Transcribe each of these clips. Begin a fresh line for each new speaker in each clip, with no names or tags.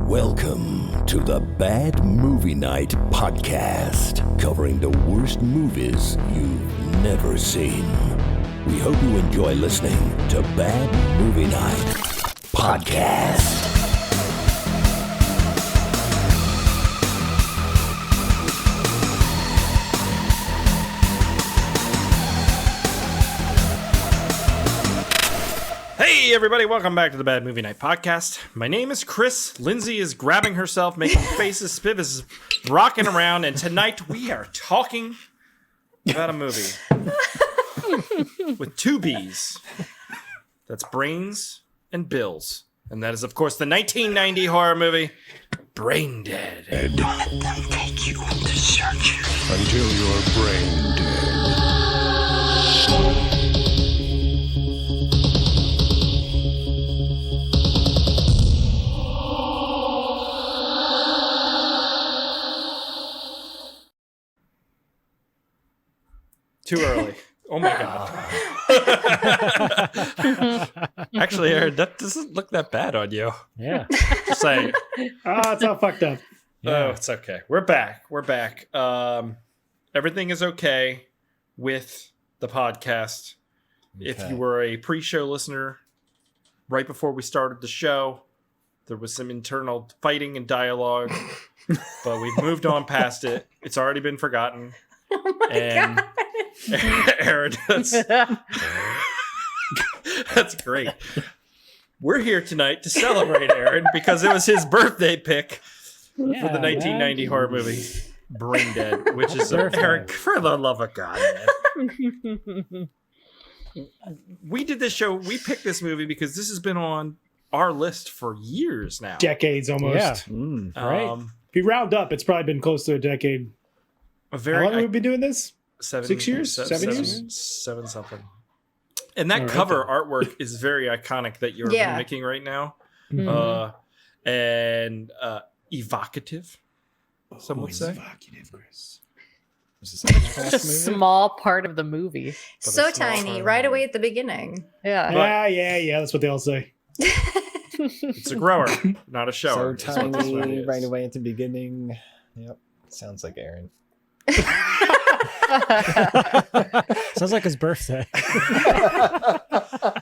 Welcome to the Bad Movie Night podcast, covering the worst movies you've never seen. We hope you enjoy listening to Bad Movie Night podcast.
Hey everybody, welcome back to the Bad Movie Night Podcast. My name is Chris. Lindsay is grabbing herself, making faces. Spiv is rocking around, and tonight we are talking about a movie with two B's. That's brains and bills. And that is, of course, the 1990 horror movie, Brain Dead.
Don't let them take you into surgery.
Until you're brain dead.
Too early. Oh my god. Actually, Aaron, that doesn't look that bad on you.
Yeah.
Just saying.
Oh, it's all fucked up.
Oh, it's okay. We're back. Everything is okay with the podcast. Okay. If you were a pre-show listener, right before we started the show, there was some internal fighting and dialogue, but we've moved on past it. It's already been forgotten.
Oh my god.
Aaron, that's great. We're here tonight to celebrate Aaron because it was his birthday pick for the 1990 horror movie Brain Dead, which is Eric, for the love of God, man. We did this show. We picked this movie because this has been on our list for years now,
decades almost.
Yeah, right.
If you round up, it's probably been close to a decade. How long have we been doing this?
6 years?
7 years?
Seven something. And that cover artwork is very iconic that you're mimicking right now. Mm-hmm. And evocative, some would say.
Evocative, Chris.
It's a small part of the movie.
So tiny, right away at the beginning.
Yeah.
Yeah. That's what they all say.
It's a grower, not a shower.
So tiny, right away at the beginning. Yep. Sounds like Aaron.
Sounds like his birthday.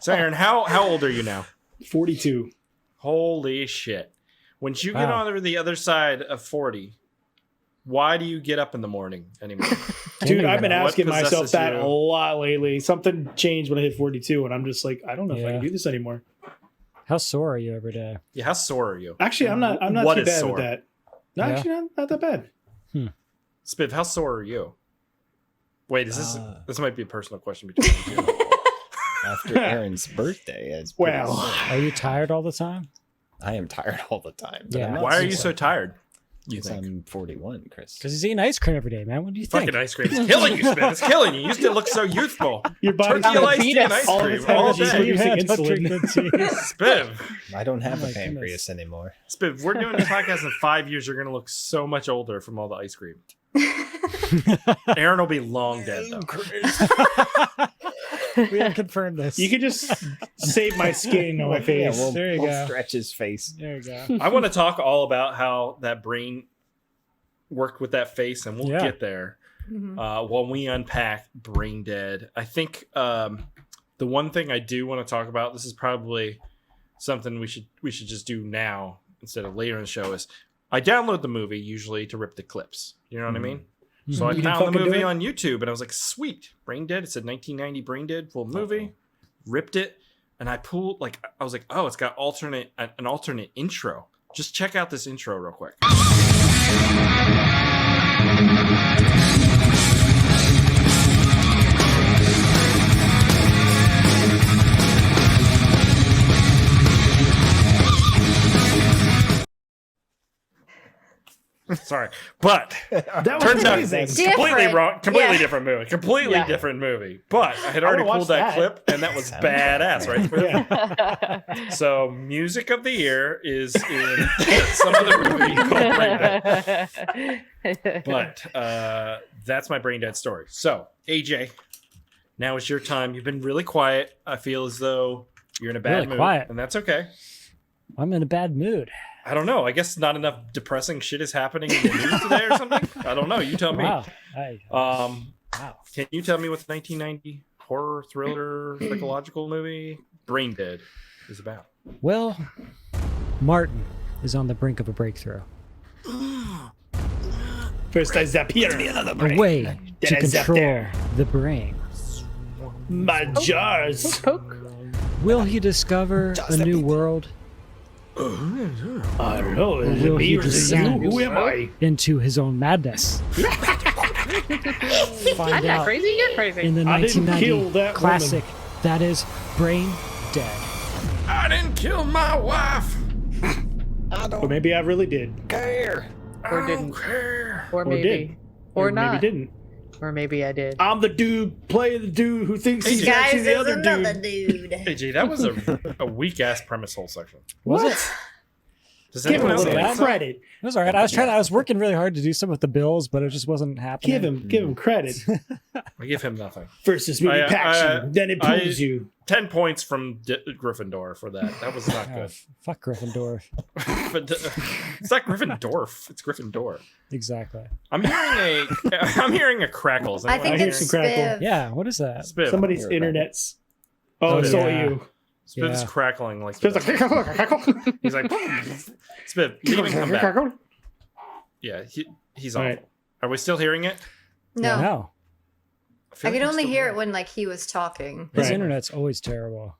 So Aaron, how old are you now?
42.
Holy shit. Once you get on the other side of 40, why do you get up in the morning anymore?
Dude, I've been asking myself that a lot lately. Something changed when I hit 42, and I'm just like, I don't know if I can do this anymore.
How sore are you every day?
Yeah, how sore are you?
Actually, I'm not too bad with that. No, actually, not that bad.
Spiv, how sore are you? Wait, is this might be a personal question between you.
After Aaron's birthday,
are you tired all the time?
I am tired all the time.
Yeah.
Why are you so tired? You
think? I'm 41, Chris.
Because he's eating ice cream every day, man. What do you think?
Fucking ice cream is killing you, Spiv. It's killing you. You used to look so youthful.
Your body's
eating ice cream all day. Spiv.
I don't have a pancreas anymore.
Spiv, we're doing this podcast in 5 years. You're going to look so much older from all the ice cream. Aaron will be long dead, though.
We have confirmed this.
You could just save my skin on my face.
Yeah,
there you go.
Stretch his face.
There you go.
I want to talk all about how that brain worked with that face, and we'll get there while we unpack Brain Dead. I think the one thing I do want to talk about, this is probably something we should just do now instead of later in the show, is I download the movie usually to rip the clips. You know what I mean? So I found the movie on YouTube, and I was like, sweet, Brain Dead. It said 1990 Brain Dead, full movie. Ripped it, and I pulled, I was like, oh, it's got an alternate intro. Just check out this intro real quick. Sorry, but
that
turns out
amazing.
it's completely wrong. Completely different movie. Completely different movie. But I had already pulled that clip, and that was badass, right? Yeah. So, music of the year is in some other movie called Brain Dead. But that's my Brain Dead story. So, AJ, now is your time. You've been really quiet. I feel as though you're in a bad mood, and that's okay.
I'm in a bad mood.
I don't know. I guess not enough depressing shit is happening in the news today or something. I don't know. You tell me.
Wow.
Wow. Can you tell me what the 1990 horror thriller psychological movie Brain Dead is about?
Well, Martin is on the brink of a breakthrough.
First I zap here, another brain.
A way
Then
to
I zap
control
there.
the brain.
My jars.
Will he discover a new world?
I don't know. Is it
Will
me
he
or is it
descend
you? Who am I?
into his own madness?
I'm not crazy. You're crazy.
In the
I didn't kill
1990
that
classic that is Brain Dead.
I didn't kill my wife.
Or maybe I really did.
Or didn't.
Care.
Or
Or
maybe.
did.
Or not.
Maybe didn't.
Or maybe I did.
I'm the dude playing the dude who thinks he's
Guys,
actually the
there's
other
another
dude.
dude.
Hey, G, that was a weak ass premise whole section.
Was it?
Does
Give him
anyone
a
else
little
think so?
credit.
It was all right. I was working really hard to do some with the bills, but it just wasn't happening.
Give him credit.
I give him nothing.
First this movie packs you, then it
I-
pulls you.
10 points from Gryffindor for that. That was not
Oh,
good.
fuck Gryffindor.
But it's not Gryffindorf. It's Gryffindor.
Exactly.
I'm hearing a crackle. Is
I
anyone
think
hear
it's
some crackle.
Spiv.
Yeah, what is that?
Spiv.
Somebody's
You're right.
internet's. Oh,
Oh,
it's all
yeah.
you.
Spiv's
Yeah.
crackling like
Spiv's like,
he's like Spiv, leave and come back. Yeah, he's
All
on.
right.
Are we still hearing it?
No.
No.
feel
I could
like I'm
only
still
hear
hearing
it when like he was talking.
His
Right.
internet's always terrible.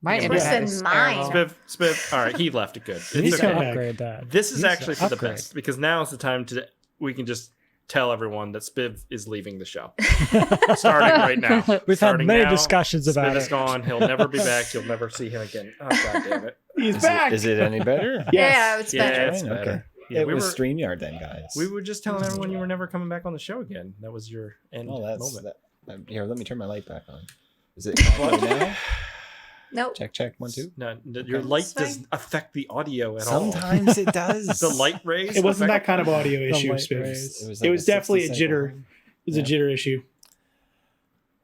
My
It's
internet
worse
is
than mine.
terrible.
Spiv. All right, he left it good.
He needs
It's
to
okay.
back.
upgrade that.
This is
Needs to
actually for the
upgrade.
best because now is the time we can just tell everyone that Spiv is leaving the show. Starting right now.
We've had
Starting
many
now,
discussions about
Spiv is
it.
gone. He'll never be back. You'll never see him again. Oh, God damn it.
He's back.
Is it any better?
Yes.
Yeah, it's
Yeah,
better.
it's
Fine,
better.
okay.
Yeah,
It
we
was
were
StreamYard then, guys.
we were just telling everyone you were never coming back on the show again. That was your end
Well, that's
moment.
here. Let me turn my light back on. Is it on now?
Nope.
Check 1 2.
No, your light
It's fine.
doesn't affect the audio at all.
Sometimes it does.
The light rays.
It wasn't that
affect-
kind of audio issue,
light
Spiv.
rays.
It was,
It was definitely a
60 second
jitter.
one.
It was a
Yeah.
jitter issue.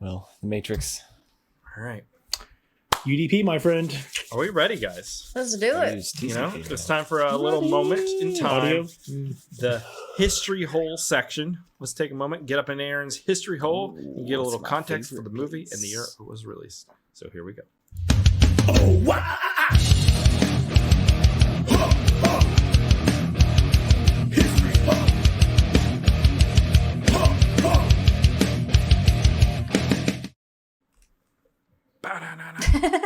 Well, the Matrix.
All right.
UDP, my friend.
Are we ready, guys?
Let's do it.
Used
You know,
TCP.
it's time for a little moment in time.
Audio.
The history hole section. Let's take a moment, get up in Aaron's history hole, and get a
Ooh,
little
it's my
context for
favorite
the movie
piece.
and the year it was released. So here we go.
Oh, wow.
Ba-da-da-da.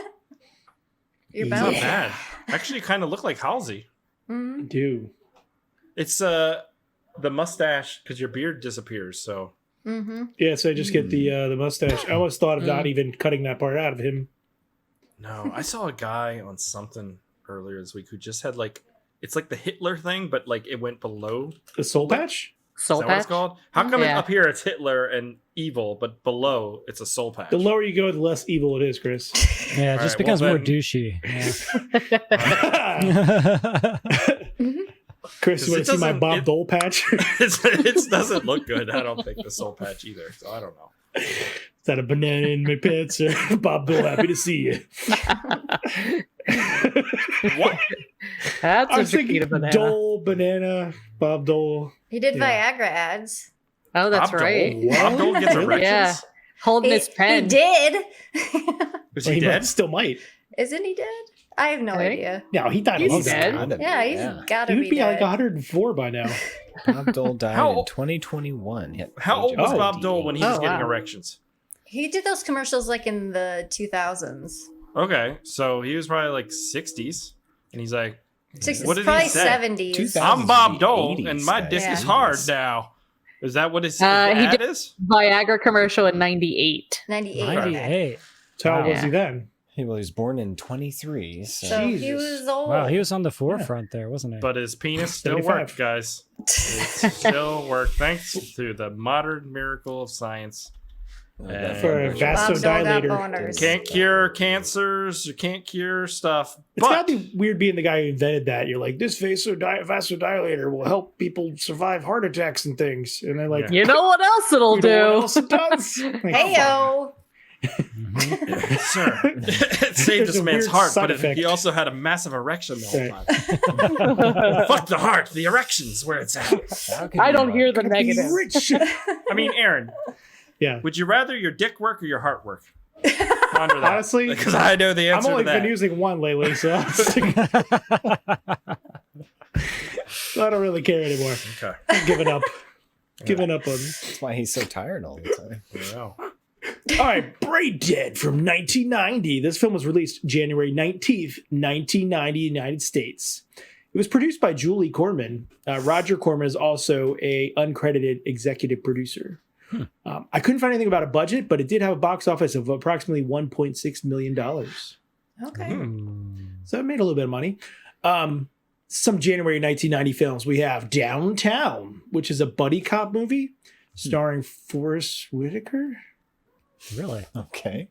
You're
It's not
bound.
bad. Actually, kind of look like Halsey.
Mhm.
Dude.
It's the mustache because your beard disappears. So
Mhm.
Yeah, so I just get the mustache. I almost thought of not even cutting that part out of him.
no, I saw a guy on something earlier this week who just had like it's like the Hitler thing, but like it went below.
The soul patch?
Soul
Is that what it's
patch?
called? How come
Yeah.
up here it's Hitler and evil, but below it's a soul patch?
The lower you go, the less evil it is, Chris.
Yeah, it
All
just
right,
becomes
well
more
then-
douchey.
Chris, you want
It
to see my
doesn't-
Bob
it-
Dole patch?
it doesn't look good. I don't think the soul patch either. So I don't know.
Is that a banana in my pants? Or Bob Dole, happy to see you.
What?
That's
I
a
was thinking
Chiquita banana.
Dole, banana, Bob Dole.
He did
Yeah.
Viagra ads.
Oh, that's
Bob
right.
Dole. Bob Dole gets erections.
Yeah. Holding his
He
pen.
did.
Was
Well,
he dead?
still might.
Isn't he dead? I have no
I think-
idea.
No, he died a
He's
long time
dead.
ago.
Yeah, he's gotta
He'd
be,
be
dead.
like 104 by now.
Bob Dole died
How-
in 2021. He had
How
age
old
of
was
Oh.
Bob Dole when he was
Oh,
getting
wow.
erections?
He did those commercials like in the 2000s.
Okay, so he was probably like 60s, and he's like,
Six,
What
it's
did he
probably
say?
70s.
2000s.
"I'm Bob
the
Dole,
80s,
and my
guys.
dick is
Yeah.
hard now." Is that what his
He
ad
did-
is?
Viagra commercial in 98.
98.
98.
So how old was
Yeah.
he then?
He was born in 23. So,
So he
Jesus.
was old.
Wow, he was on the forefront there, wasn't he?
But his penis still
75.
worked, guys. It still worked thanks to the modern miracle of science.
that
For a
one-
Bob Dole got
vasodilator.
boners.
Can't cure cancers, you can't cure stuff.
It's
But
gotta be weird being the guy who invented that. You're like, this vasodilator will help people survive heart attacks and things. And they're like,
Yeah.
You know what else it'll
you know what
do?
else it does? Like,
Heyo.
Sir, it saved
There's
this
a
man's
weird
heart,
side
but
effect.
he also had a massive erection the whole time. Fuck the heart. The erection's where it's at.
I don't hear the negative.
Rich.
I mean, Aaron,
Yeah.
would you rather your dick work or your heart work? Ponder that.
Honestly,
because I know the answer
I've only
to that.
been using one lately, so I'll stick- So I don't really care anymore.
Okay.
I'm giving up. Giving up on this.
That's why he's so tired all the time.
Wow.
All right, Brain Dead from 1990. This film was released January 19th, 1990, United States. It was produced by Julie Corman. Roger Corman is also a uncredited executive producer. I couldn't find anything about a budget, but it did have a box office of approximately $1.6 million.
Okay.
So it made a little bit of money. Some January 1990 films. We have Downtown, which is a buddy cop movie starring Forrest Whitaker.
Really?
Okay.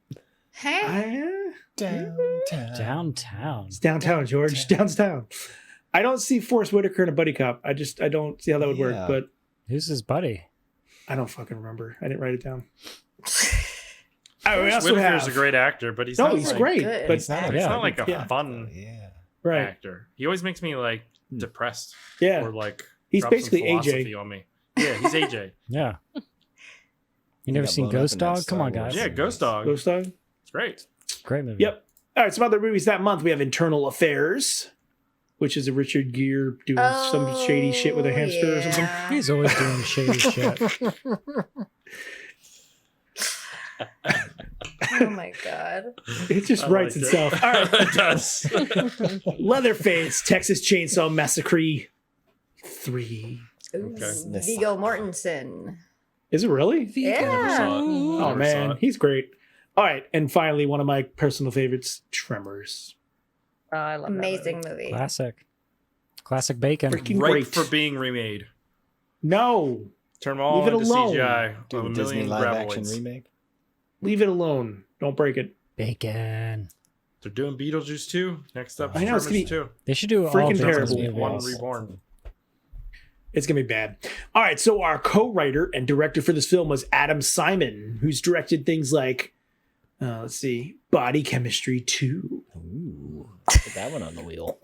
Hey.
Downtown.
It's downtown, George. Downtown. I don't see Forrest Whitaker in a buddy cop. I don't see how that would work,
Yeah.
but
Who's his buddy?
I don't fucking remember. I didn't write it down.
Forrest Whitaker's a great actor, but he's not
he's
like,
great.
good.
But
He's not
He's
Yeah.
not like a
Yeah.
fun
Yeah.
right.
actor. He always makes me like depressed
Yeah.
or like
He's
drop some
basically
philosophy
AJ.
on me. Yeah, he's AJ.
Yeah. You never
got
seen
blown up
Ghost
in that
Dog? Come on,
Star Wars.
guys.
Yeah, Ghost Dog.
Ghost Dog.
It's great.
Great movie.
Yep. All right, some other movies that month. We have Internal Affairs, which is a Richard Gere doing some shady shit with a hamster or something.
yeah.
He's always doing shady shit.
Oh my god.
It just
I
writes
liked it.
itself. All right.
It does.
Leatherface, Texas Chainsaw Massacre 3.
Ooh,
Okay.
Viggo Mortensen.
Is it really?
Yeah.
Oh,
Never saw
man.
it.
He's great. All right. And finally, one of my personal favorites, Tremors.
Oh, I love that
Amazing movie.
Classic bacon.
Freaking
Right
great.
for being remade.
No.
Turn them all
Leave it
into
alone.
CGI.
Do
of
a
a
Disney
million
live action
graboids.
remake.
Leave it alone. Don't break it.
Bacon.
They're doing Beetlejuice 2. Next up,
I know, it's gonna be-
Tremors 2.
They should do all
Freaking
Bacon's
terrible.
movies.
One reborn.
It's going to be bad. All right. So, our co writer and director for this film was Adam Simon, who's directed things like, let's see, Body Chemistry 2.
Ooh. Put that one on the wheel.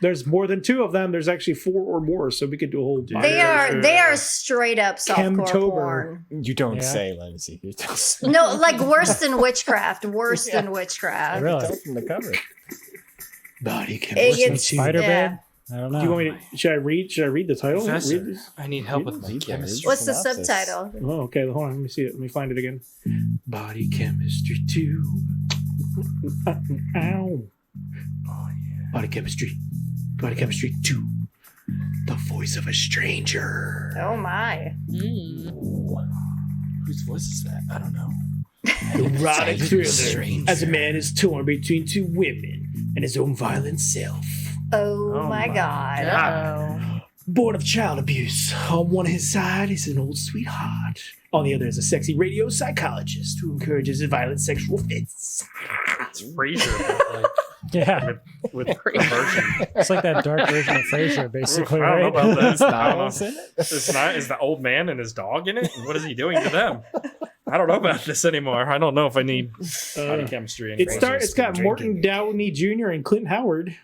There's more than 2 of them. There's actually 4 or more. So, we could do a whole.
They are straight up softcore
Chemtober.
porn.
You don't
Yeah.
say, Lindsay. You don't say.
No, like worse than witchcraft. Worse than witchcraft.
Really?
Tell from the cover.
Body
It
Chemistry
gets-
2.
Spider
Yeah.
Babe? I don't know.
Do you want me to? Should I read the title?
Professor,
Read this?
I need help with my
Read
chemistry.
What's the
synopsis.
subtitle?
Oh, okay. Hold on. Let me see it. Let me find it again. Body Chemistry 2. Ow.
Oh, yeah.
Body Chemistry. Body Chemistry 2. The voice of a stranger.
Oh my.
Whose voice is that? I don't know.
Erotic thriller
stranger.
as a man is torn between 2 women and his own violent self.
Oh, my god.
Oh.
Born of child abuse. On one of his side is an old sweetheart. On the other is a sexy radio psychologist who encourages violent sexual fits.
It's Frasier, but like
Yeah.
with perversion.
It's like that dark version of Frasier, basically,
I don't know
right?
about this. I don't know.
Niles in it?
Is the old man and his dog in it? What is he doing to them? I don't know about this anymore. I don't know if I need body chemistry anymore.
It's got Morton Downey Jr. and Clint Howard.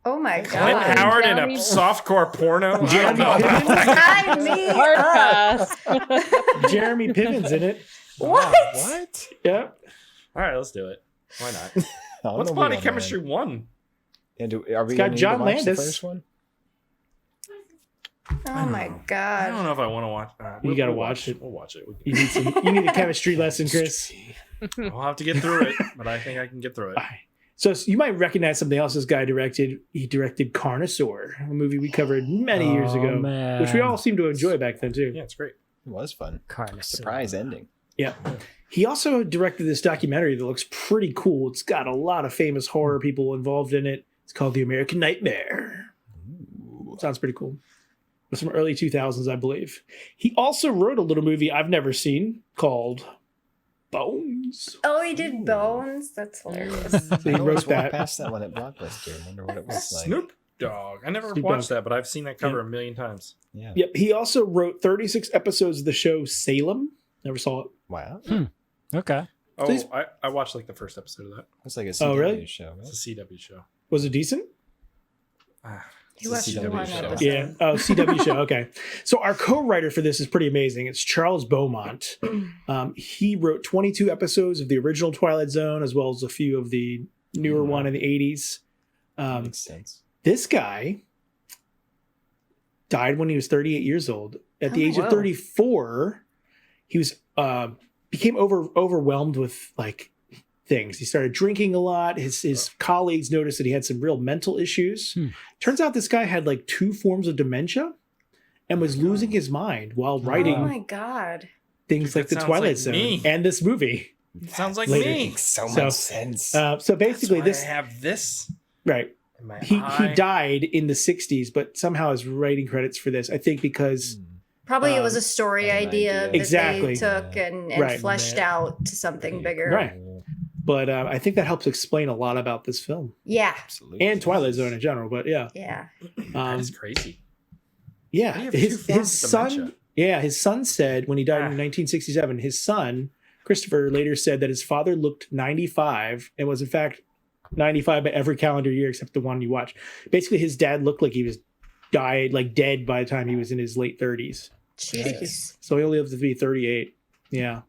Oh my
Clint
god.
Howard in a
Downey-
softcore porno.
Jeremy
I don't know.
Piven.
Sign me
Hard
up.
pass.
Jeremy Piven's in it.
What?
What?
Yeah.
All right, let's do it. Why not?
On
What's
the
Body
wheel,
Chemistry
man.
1?
And are we
It's got
gonna need
John
to watch the
Landis.
first one?
Oh my
I don't
god.
know if I want to watch.
You gotta
we'll
watch it.
We'll watch it.
You need a chemistry lesson, Chris.
I'll have to get through it, but I think I can get through it.
So you might recognize something else this guy directed. He directed Carnosaur, a movie we covered many years ago,
Man.
which we all seemed to enjoy back then too.
Yeah, it's great.
It was fun.
Carnosaur.
Surprise ending.
Yeah. He also directed this documentary that looks pretty cool. It's got a lot of famous horror people involved in it. It's called The American Nightmare. Sounds pretty cool. It's from early 2000s, I believe. He also wrote a little movie I've never seen called Bones.
Oh, he did Bones? That's hilarious.
So he
I always
wrote
walked
that.
past that one at Blockbuster. I wonder what it was like.
Snoop. Dogg. I never
Snoop
watched
Dogg.
that, but I've seen that cover a million times.
Yeah.
Yep. He also wrote 36 episodes of the show Salem. Never saw it.
Wow.
Okay.
Oh,
Please.
I watched like the first episode of that.
That's like a
Oh,
CW
really?
show. Right?
It's a CW show.
Was it decent?
You watched
CW
one
show.
episode.
Yeah. Oh, CW show. Okay. So our co-writer for this is pretty amazing. It's Charles Beaumont. He wrote 22 episodes of the original Twilight Zone, as well as a few of the newer one in the 80s.
Makes sense.
This guy died when he was 38 years old. At the age of 34, he was became overwhelmed with like things. He started drinking a lot. His colleagues noticed that he had some real mental issues. Turns out this guy had like 2 forms of dementia and was losing his mind while writing
Oh my god.
things
Dude,
like the
that sounds
Twilight
like
Zone
me.
and this movie.
It sounds like
Later.
me.
Makes so
So,
much sense.
So basically,
That's why
this
I have this
right.
in my
He
eye.
died in the 60s, but somehow his writing credits for this, I think, because
Probably it was a story
an
idea
idea.
that
Exactly.
they took and
Right.
fleshed out to something bigger.
right. But I think that helps explain a lot about this film
Yeah.
Absolutely.
and Twilight Zone in general. But yeah,
Yeah.
That is crazy.
yeah,
How do you have 2
his
forms of
son.
dementia?
Yeah, his son said when he died in 1967, his son Christopher later said that his father looked 95 and was in fact 95 by every calendar year except the one you watch. Basically, his dad looked like he was dead by the time he was in his late 30s.
Jeez.
So he only lived to be 38. Yeah,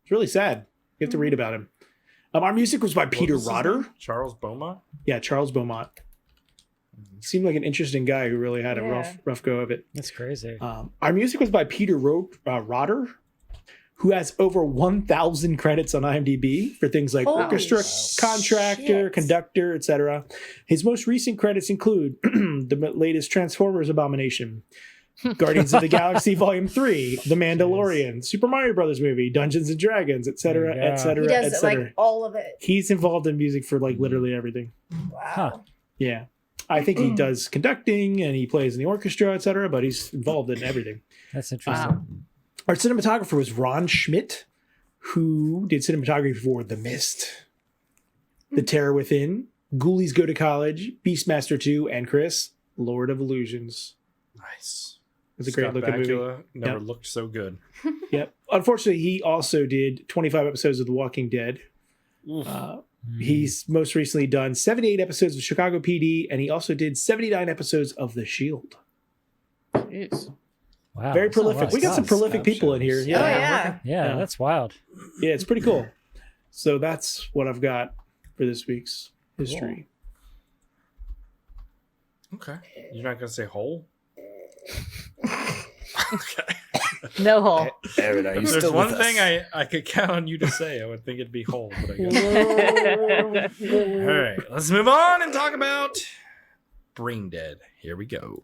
it's really sad. You have to read about him. Our music was by Peter
What was his
Rotter.
name? Charles Beaumont.
Yeah, Charles Beaumont. Seemed like an interesting guy who really had a
Yeah.
rough go of it.
That's crazy.
Our music was by Peter Rotter, who has over 1,000 credits on IMDb for things like
Holy
orchestra, contractor,
shit.
conductor, etc. His most recent credits include the latest Transformers abomination, Guardians of the Galaxy Volume 3, The Mandalorian, Super Mario Brothers movie, Dungeons and Dragons, etc.,
Yeah.
etc.,
He does
etc.
like all of it.
He's involved in music for like literally everything.
Wow.
Huh.
Yeah. I think he does conducting and he plays in the orchestra, etc., but he's involved in everything.
That's interesting.
Our cinematographer was Ron Schmidt, who did cinematography for The Mist, The Terror Within, Ghoulies Go to College, Beastmaster 2, and Chris, Lord of Illusions.
Nice.
It was a great
Scott
looking movie.
Bakula never
Yep.
looked so good.
Yep. Unfortunately, he also did 25 episodes of The Walking Dead.
Oof.
He's most recently done 78 episodes of Chicago PD, and he also did 79 episodes of The Shield.
Jeez.
Wow.
Very
that's a lot
prolific.
of
We got some
stuff.
prolific people in here.
Oh
Yeah.
yeah.
Yeah,
Yeah.
that's wild.
Yeah, it's pretty cool. So that's what I've got for this week's history.
Okay. You're not gonna say whole? Okay.
No hole.
Aaron, are you
If there's
still
one
with
thing
us?
I could count on you to say, I would think it'd be whole, but I guess. All right, let's move on and talk about Brain Dead. Here we go.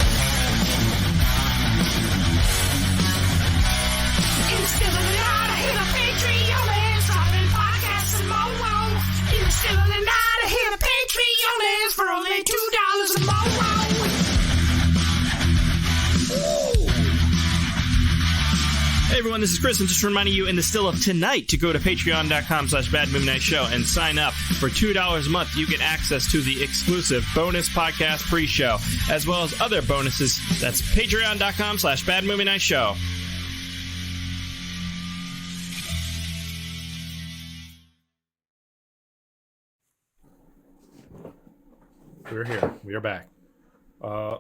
Hey everyone, this is Chris, and just reminding you in the still of tonight to go to patreon.com/badmovienightshow and sign up. For $2 a month, you get access to the exclusive bonus podcast pre-show, as well as other bonuses. That's patreon.com/badmovienightshow. We're here. We are back.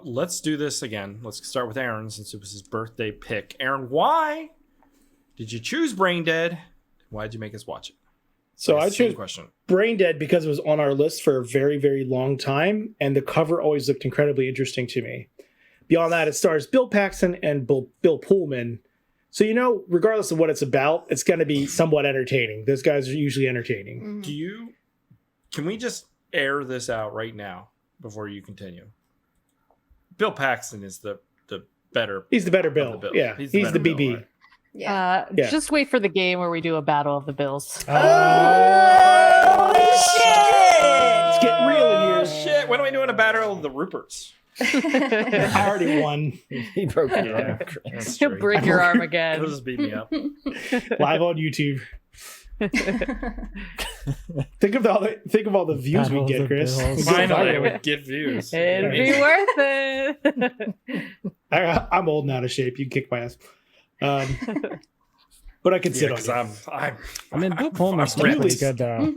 Let's do this again. Let's start with Aaron, since it was his birthday pick. Aaron, why did you choose Brain Dead? Why did you make us watch it?
So I
Same
chose
question.
Brain Dead because it was on our list for a very, very long time, and the cover always looked incredibly interesting to me. Beyond that, it stars Bill Paxton and Bill Pullman. So, you know, regardless of what it's about, it's going to be somewhat entertaining. Those guys are usually entertaining.
Can we just air this out right now before you continue? Bill Paxton is the better.
He's the better
of
Bill.
the Bills.
Yeah,
He's
he's
the
the
better
BB.
Bill, right?
Yeah.
Yeah.
Just wait for the game where we do a battle of the Bills.
Holy shit!
It's getting real in
Oh,
here.
shit. When are we doing a battle of the Ruperts?
I already won.
He broke your arm.
That's
You'll
true.
break your arm
He'll
again.
just beat me up.
Live on YouTube. Think of all the views
Battle
we
of
get,
the
Chris.
Bills.
Finally, it would get views.
It'd be worth it.
I'm old and out of shape. You can kick my ass. But I can sit on you.
I mean, Bill Pullman's
I'm
pretty good though.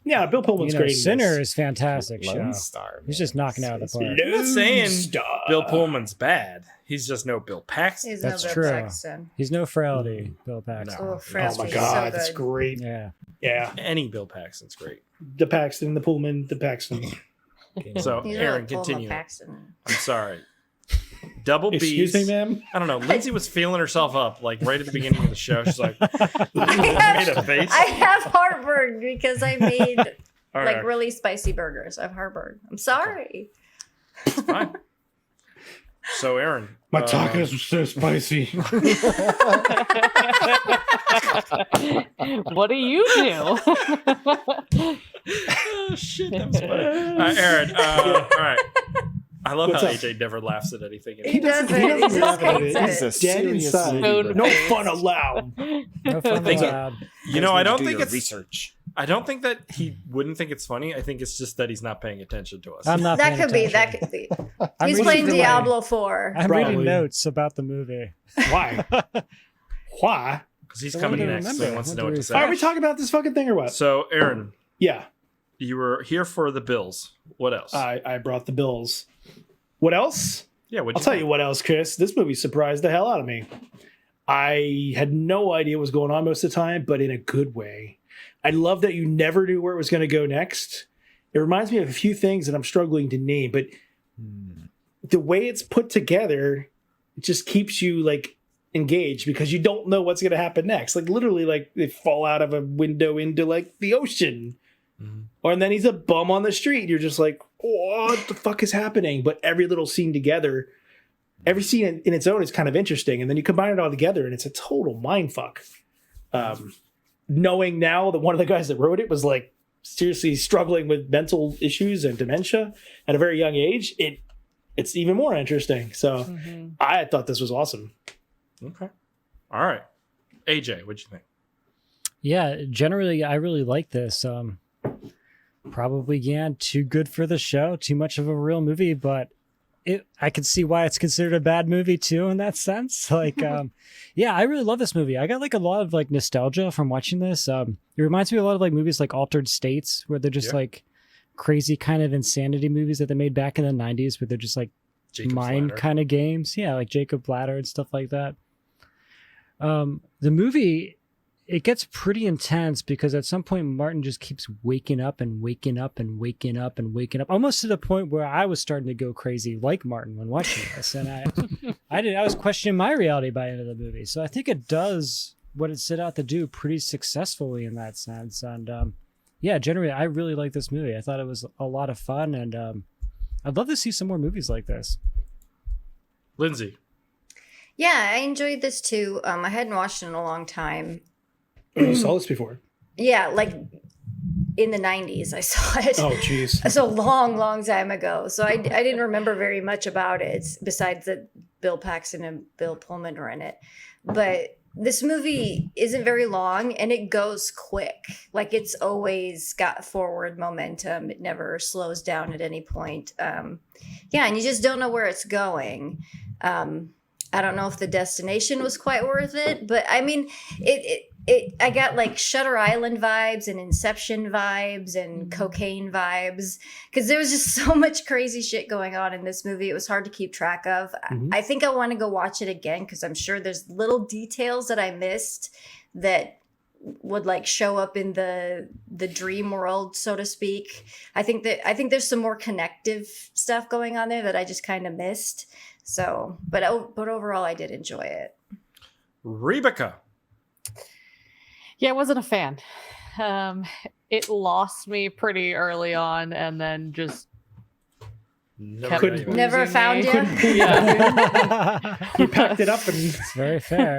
Yeah, Bill Pullman's great.
Sinner is fantastic show.
Lone Star.
He's just knocking out of the park.
I'm not saying Bill Pullman's bad. He's just no Bill Paxton.
He's
That's
no Bill
true.
Paxton.
He's no frailty, Bill Paxton.
Oh,
Oh
Frailty
my
is
god,
so
that's
good.
great.
Yeah.
Yeah,
Any Bill Paxton's great.
the Paxton, the Pullman, the Paxton.
So,
He's
Aaron,
really pulling
continue.
a Paxton.
I'm sorry. Double B's.
Excuse me, ma'am.
I don't know. Lindsay was feeling herself up, like right at the beginning of the show. She's like, made a face.
I have heartburn because I made
All
like
right.
really spicy burgers. I have heartburn. I'm sorry.
It's fine. So, Aaron.
My tacos were so spicy.
What do you do?
Oh, shit, that was funny. Aaron, all right. I love
What's
how
up?
AJ never laughs at anything.
He doesn't. He
doesn't
just
laugh at
hates
it.
He's a
it.
Dead
serious
inside.
movie.
No fun allowed.
No fun
think-
allowed.
You know, I don't think
your
it's.
research.
I don't think that he wouldn't think it's funny. I think it's just that he's not paying attention to us.
I'm not.
That
paying
could be.
attention.
That could be.
I'm
He's
reading
playing
the-
Diablo 4.
I'm
Probably.
reading notes about the movie.
Why? Why?
Because he's
I
coming
wanna
next, so he
remember.
wants to
I
know
want
what
to
to
Are
say.
we talking about this fucking thing or what?
So, Aaron,
Yeah,
you were here for the Bills. What else?
I brought the bills. What else?
Yeah,
I'll tell you what else, Chris. This movie surprised the hell out of me. I had no idea what was going on most of the time, but in a good way. I love that you never knew where it was going to go next. It reminds me of a few things that I'm struggling to name, but the way it's put together, it just keeps you like engaged because you don't know what's going to happen next. Like literally, like they fall out of a window into like the ocean, or and then he's a bum on the street. You're just like, what the fuck is happening? But every little scene together, every scene in its own is kind of interesting, and then you combine it all together, and it's a total mind fuck. Knowing now that one of the guys that wrote it was like seriously struggling with mental issues and dementia at a very young age, it's even more interesting. So I thought this was awesome.
Okay. All right. AJ, what'd you think?
Yeah, generally, I really like this. Probably, yeah, too good for the show, too much of a real movie, but I can see why it's considered a bad movie too in that sense. Like, yeah, I really love this movie. I got like a lot of like nostalgia from watching this. It reminds me of a lot of like movies like Altered States, where they're just like crazy kind of insanity movies that they made back in the 90s, where they're just like
Jacob's
mind
Ladder.
kind of games. Yeah, like Jacob Ladder and stuff like that. The movie, it gets pretty intense because at some point Martin just keeps waking up and waking up and waking up and waking up, almost to the point where I was starting to go crazy like Martin when watching this, and I was questioning my reality by the end of the movie. So I think it does what it set out to do pretty successfully in that sense. And yeah, generally I really like this movie. I thought it was a lot of fun, and I'd love to see some more movies like this.
Lindsay.
Yeah, I enjoyed this too. I hadn't watched it in a long time.
You saw this before?
Yeah, like in the 90s, I saw it.
Oh, jeez.
So long time ago. So I didn't remember very much about it besides that Bill Paxton and Bill Pullman were in it. But this movie isn't very long and it goes quick. Like it's always got forward momentum. It never slows down at any point. Yeah, and you just don't know where it's going. I don't know if the destination was quite worth it, but I mean, I got like Shutter Island vibes and Inception vibes and cocaine vibes because there was just so much crazy shit going on in this movie. It was hard to keep track of. I think I want to go watch it again because I'm sure there's little details that I missed that would like show up in the dream world, so to speak. I think there's some more connective stuff going on there that I just kind of missed. So, but overall, I did enjoy it.
Rebecca.
Yeah, I wasn't a fan. It lost me pretty early on, and then just kept
Couldn't-
Never
losing
found
me.
you?
Yeah.
You packed it up and
It's very fair.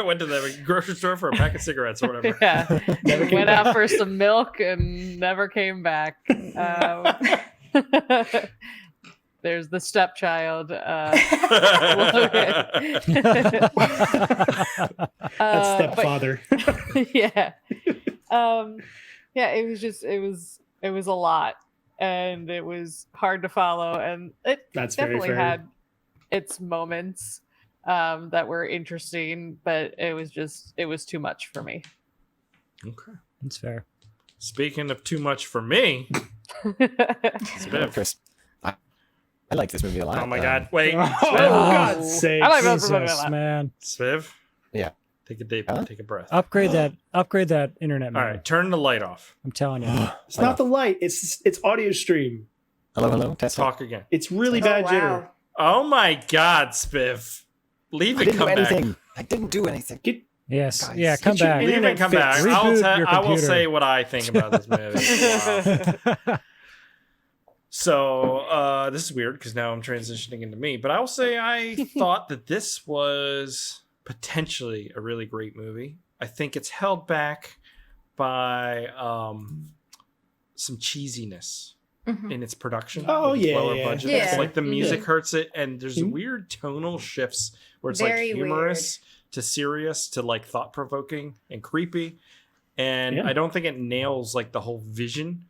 went to the grocery store for a pack of cigarettes or whatever.
Yeah. Went out for some milk and never came back. There's the stepchild.
that stepfather.
Yeah. Yeah, it was a lot, and it was hard to follow, and it
That's very
definitely
fair.
had its moments that were interesting, but it was too much for me.
Okay.
That's fair.
Speaking of too much for me, Spiv.
Chris, I like this movie a lot.
Oh my God! Wait,
Oh,
Spiv.
God's sake.
I like both of them a
Jesus,
lot.
man.
Spiv.
Yeah.
Take a deep,
Huh?
take a breath.
Upgrade that internet,
All
man.
right, turn the light off.
I'm telling you.
It's not the light. It's audio stream.
Hello. Test.
Talk again.
It's really
Oh,
bad
wow.
jitter.
Oh my God, Spiv. Leave
I
and
didn't do
come back.
anything. I didn't do anything.
Yes.
Guys,
Yeah, come
get your
back.
Leave and
internet
come
fixed.
back.
Reboot your
I will
computer.
say what I think about this movie. Wow. So this is weird because now I'm transitioning into me, but I will say I thought that this was potentially a really great movie. I think it's held back by some cheesiness in its production.
Oh,
with its
yeah,
lower
yeah.
budget.
Yeah.
It's like the music
Yeah.
hurts it, and there's
Mhm.
weird tonal shifts where it's
Very
like humorous to serious to like thought provoking and creepy. And
Yeah.
I don't think it nails like the whole vision,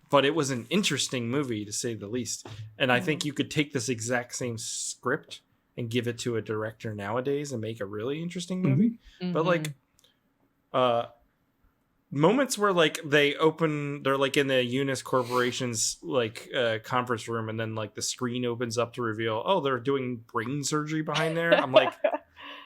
but it was an interesting movie to say the least. And I think you could take this exact same script and give it to a director nowadays and make a really interesting movie. But like moments where like they're like in the Unis Corporation's like conference room, and then like the screen opens up to reveal, they're doing brain surgery behind there. I'm like,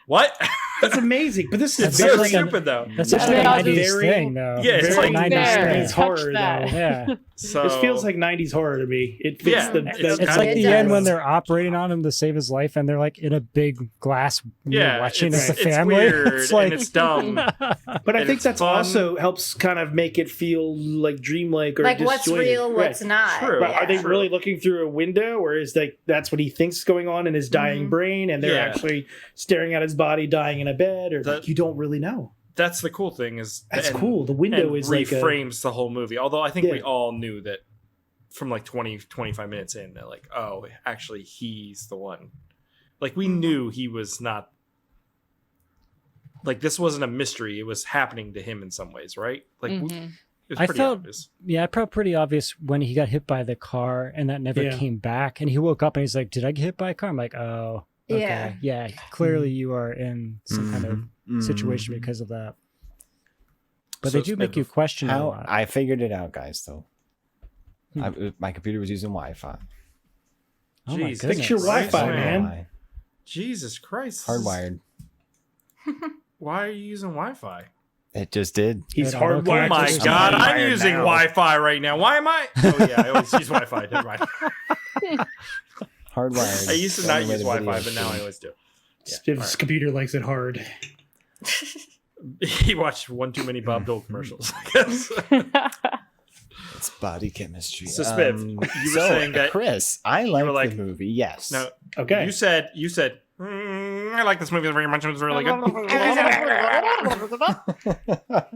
what?
That's amazing. But this is
It's
That's
so
very,
like
stupid though.
That's
Yeah.
such a
Yeah.
90s
Very-
thing, though.
Yeah, it's
very
like
90s
there.
thing.
90s horror,
Touch that.
though.
Yeah.
So
This feels like 90s horror to me. It fits
Yeah,
the
It's like
It
the
does.
end when they're operating on him to save his life, and they're like in a big glass, watching
it's,
as a
it's
family.
weird
It's like,
and it's dumb.
But I
And
think
it's
that's
fun.
also helps kind of make it feel like dreamlike or
Like what's
disjointed.
real, what's
Right.
not.
True.
But are they
True.
really looking through a window, or is like that's what he thinks is going on in his dying brain, and they're
Yeah.
actually staring at his body dying in a bed, or
That-
you don't really know?
That's the cool thing is
That's
and-
cool. The window
and
is like a,
reframes the whole movie. Although I think we
Yeah.
all knew that from like 20-25 minutes in, that like, actually he's the one. Like we knew he was not, like this wasn't a mystery. It was happening to him in some ways, right? Like it was
I
pretty
felt-
obvious.
yeah, it felt pretty obvious when he got hit by the car, and that never
Yeah.
came back. And he woke up and he's like, "Did I get hit by a car?" I'm like, "Oh, okay, yeah. Clearly, you are in some kind of situation because of that." But
So
they do
it's
make
been
you question it a
How
lot.
I figured it out, guys. Though my computer was using Wi-Fi.
Oh my
Jesus
goodness.
Fix your
Christ,
Wi-Fi, man.
Wi-Fi.
Jesus Christ.
Hardwired.
Why are you using Wi-Fi?
It just did.
he's
I don't know.
hardwired.
Oh my
to
God,
the
I'm
screen.
using
now.
Wi-Fi right now. Why am I? Oh yeah, I always use Wi-Fi. Never mind.
Hardwired.
I used to
The
not
only way
use
the
Wi-Fi,
video
but now I
stream.
always do. Yeah,
His computer likes it hard.
He watched one too many Bob Dole commercials, I guess.
It's body chemistry.
So, Spiv, you were saying that-
Chris, I like
were like-
the movie. Yes.
No,
Okay.
you said, I like this movie very much. It was really good.